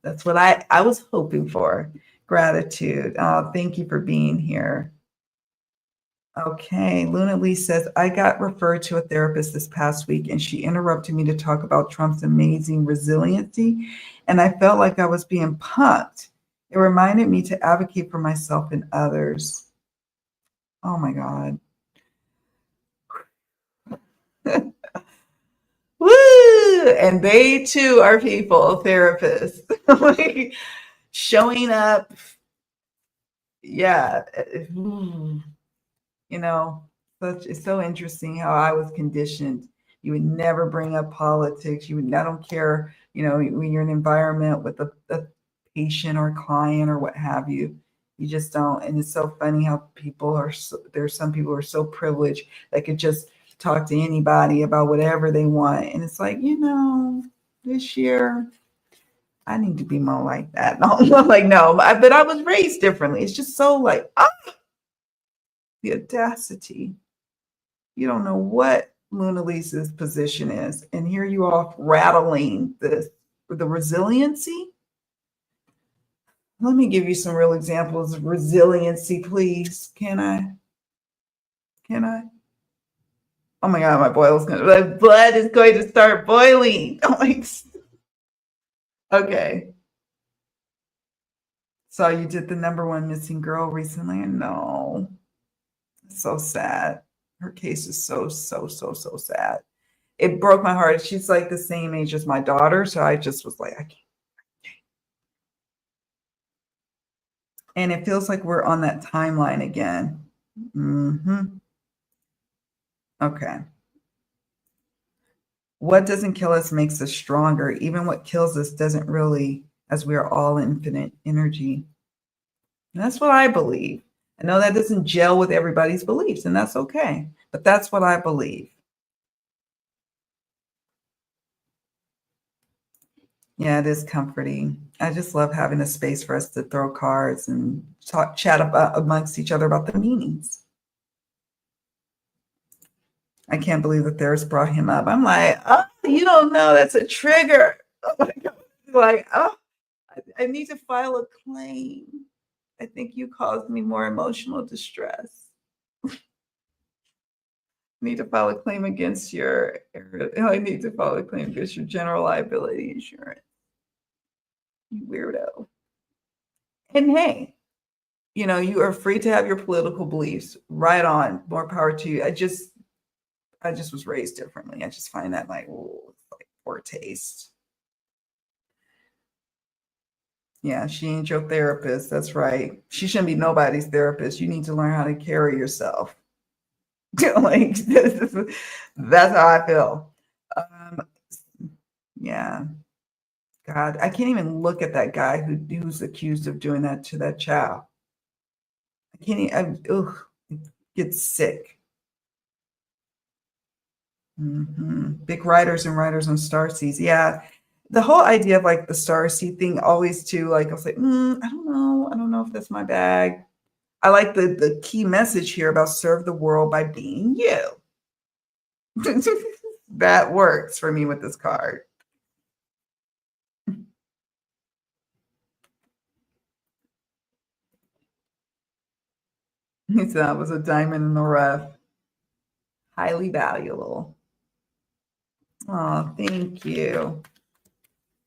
that's what I was hoping for. Gratitude. Thank you for being here. Okay, Luna Lee says, I got referred to a therapist this past week and she interrupted me to talk about Trump's amazing resiliency. And I felt like I was being punked. It reminded me to advocate for myself and others. Oh my God. Woo! And they too are people, therapists. Like, showing up. Yeah. You know, it's so interesting how I was conditioned. You would never bring up politics. I don't care, when you're in an environment with a patient or client or what have you, you just don't. And it's so funny how there's some people who are so privileged that could just talk to anybody about whatever they want. And it's like, this year, I need to be more like that. No, like, no, but I was raised differently. It's just so like, the audacity. You don't know what Luna Lisa's position is. And here you are rattling the resiliency. Let me give you some real examples of resiliency, please. Can I? Oh my God, my blood is going to start boiling. Okay. So you did the number one missing girl recently, and no, so sad. Her case is so sad. It broke my heart. She's like the same age as my daughter, so I just was like, I can't. And it feels like we're on that timeline again. Okay. What doesn't kill us makes us stronger. Even what kills us doesn't really, as we are all infinite energy. And that's what I believe. I know that doesn't gel with everybody's beliefs, and that's okay. But that's what I believe. Yeah, it is comforting. I just love having a space for us to throw cards and chat about amongst each other about the meanings. I can't believe the therapist brought him up. I'm like, oh, you don't know, that's a trigger. Oh my God. Like, oh, I need to file a claim. I think you caused me more emotional distress. I need to file a claim against your general liability insurance. You weirdo. And hey, you are free to have your political beliefs. Right on. More power to you. I just was raised differently. I just find that like, oh, like poor taste. Yeah, she ain't your therapist. That's right. She shouldn't be nobody's therapist. You need to learn how to carry yourself. Like, that's how I feel. Yeah. God, I can't even look at that guy who's accused of doing that to that child. I can't even, it gets sick. Big writers and writers on starseeds. Yeah. The whole idea of like the starseed thing always too, like I was like, I don't know. I don't know if that's my bag. I like the key message here about serve the world by being you. That works for me with this card. He said that was a diamond in the rough. Highly valuable. Oh, thank you.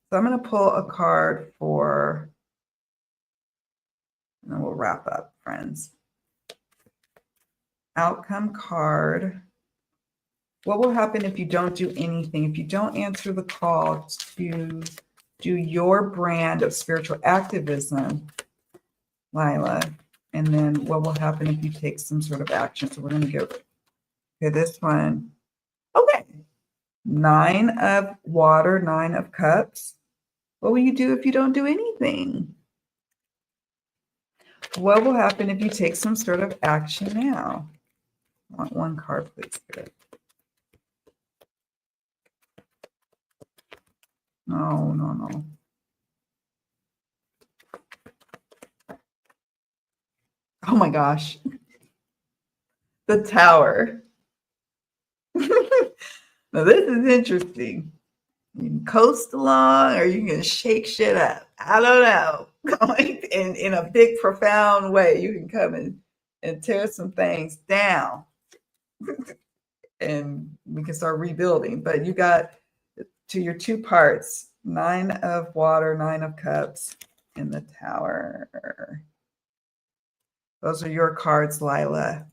So I'm going to pull a card and then we'll wrap up, friends. Outcome card. What will happen if you don't do anything? If you don't answer the call to do your brand of spiritual activism, Lila, and then what will happen if you take some sort of action? So we're going to go, okay, this one. Okay. 9 of water, 9 of cups. What will you do if you don't do anything? What will happen if you take some sort of action now? I want one card, please. Good. No. Oh my gosh. The Tower. Now this is interesting. You can coast along or you can shake shit up. I don't know. In a big, profound way, you can come and and tear some things down and we can start rebuilding. But you got to your two parts, 9 of water, 9 of cups in the tower. Those are your cards, Lila.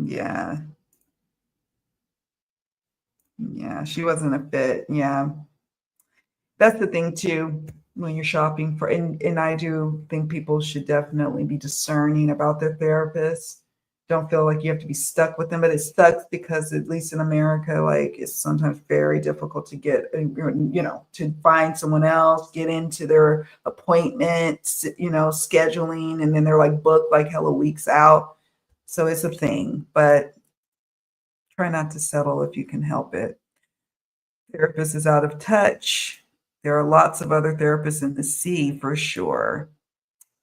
Yeah. Yeah, she wasn't a fit. Yeah. That's the thing too when you're shopping for, and I do think people should definitely be discerning about their therapists. Don't feel like you have to be stuck with them, but it sucks because at least in America, like it's sometimes very difficult to get, to find someone else, get into their appointments, scheduling, and then they're like booked like hella weeks out. So it's a thing, but try not to settle if you can help it. Therapist is out of touch. There are lots of other therapists in the sea for sure.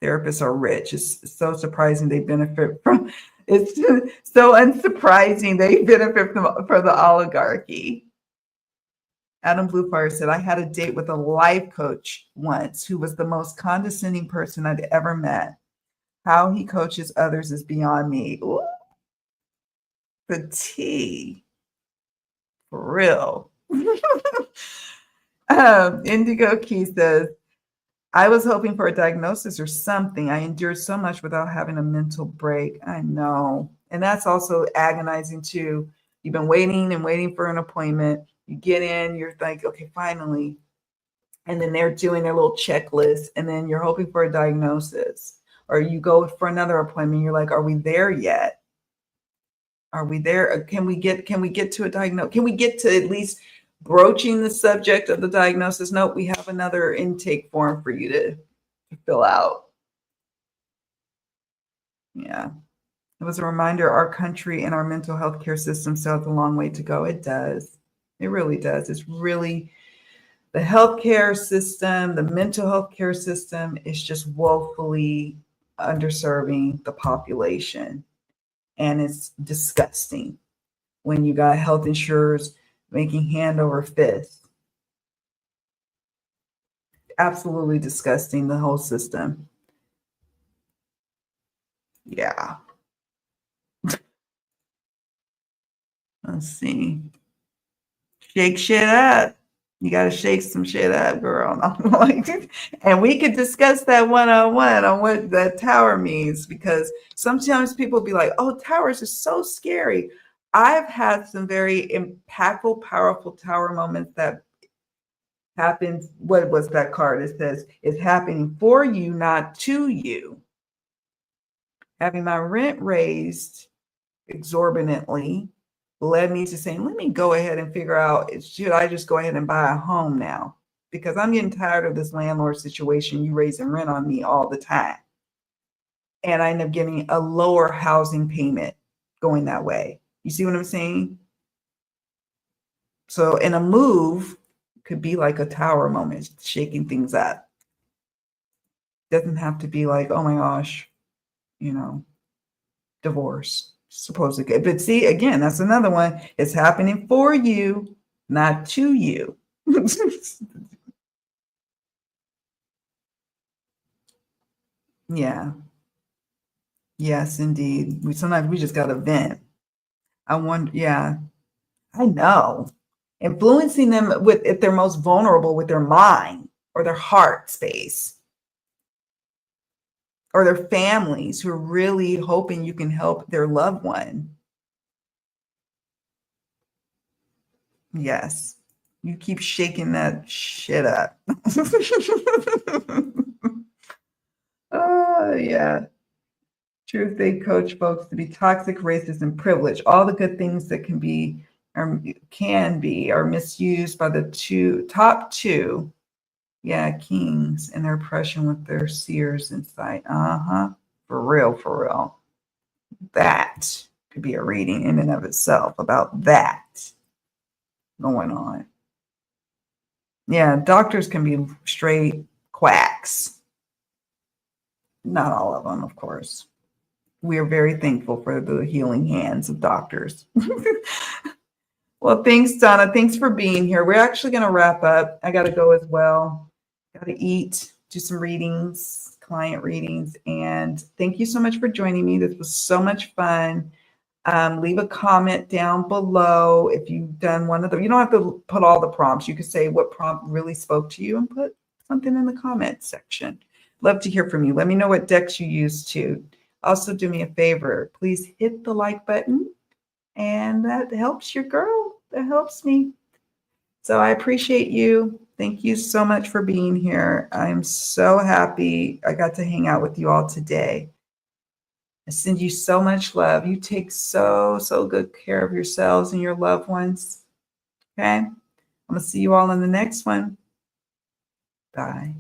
Therapists are rich. It's so surprising they benefit from it's so unsurprising they benefit from the oligarchy. Adam Bluefire said, I had a date with a life coach once who was the most condescending person I'd ever met. How he coaches others is beyond me. Ooh, the tea. For real. Indigo Key says, I was hoping for a diagnosis or something. I endured so much without having a mental break. I know. And that's also agonizing too. You've been waiting and waiting for an appointment. You get in, you're like, okay, finally. And then they're doing their little checklist, and then you're hoping for a diagnosis. Or you go for another appointment, you're like, are we there yet? Are we there? Can we get to a diagnosis? Can we get to at least broaching the subject of the diagnosis? No, we have another intake form for you to fill out. Yeah. It was a reminder our country and our mental health care system still has a long way to go. It does. It really does. It's really the healthcare system, the mental health care system is just woefully underserving the population. And it's disgusting when you got health insurers making hand over fist. Absolutely disgusting, the whole system. Yeah. Let's see. Shake shit up. You got to shake some shit up, girl. And we could discuss that one-on-one on what that tower means, because sometimes people be like, oh, towers are so scary. I've had some very impactful, powerful tower moments that happened. What was that card? It says, it's happening for you, not to you. Having my rent raised exorbitantly led me to saying, let me go ahead and figure out, should I just go ahead and buy a home now? Because I'm getting tired of this landlord situation. You raising rent on me all the time. And I end up getting a lower housing payment going that way. You see what I'm saying? So, in a move could be like a tower moment, shaking things up. Doesn't have to be like, oh my gosh, divorce. Supposedly, but see, again, that's another one. It's happening for you, not to you. Yeah. Yes, indeed. Sometimes we just got to vent. I wonder. Yeah, I know. Influencing them if they're most vulnerable with their mind or their heart space, or their families who are really hoping you can help their loved one. Yes. You keep shaking that shit up. Oh, yeah. Truth, they coach folks to be toxic, racist, and privileged. All the good things that can be or are misused by the top two. Yeah, kings and their oppression with their seers inside. For real. That could be a reading in and of itself about that going on. Yeah, doctors can be straight quacks. Not all of them, of course. We are very thankful for the healing hands of doctors. Well, thanks, Donna. Thanks for being here. We're actually going to wrap up. I got to go as well. Got to eat do some readings, client readings. And thank you so much for joining me. This was so much fun. Leave a comment down below if you've done one of them. You don't have to put all the prompts. You could say what prompt really spoke to you and put something in the comment section. Love to hear from you. Let me know what decks you use too. Also, do me a favor. Please hit the like button. And that helps your girl. That helps me. So I appreciate you. Thank you so much for being here. I'm so happy I got to hang out with you all today. I send you so much love. You take so good care of yourselves and your loved ones. Okay? I'm going to see you all in the next one. Bye.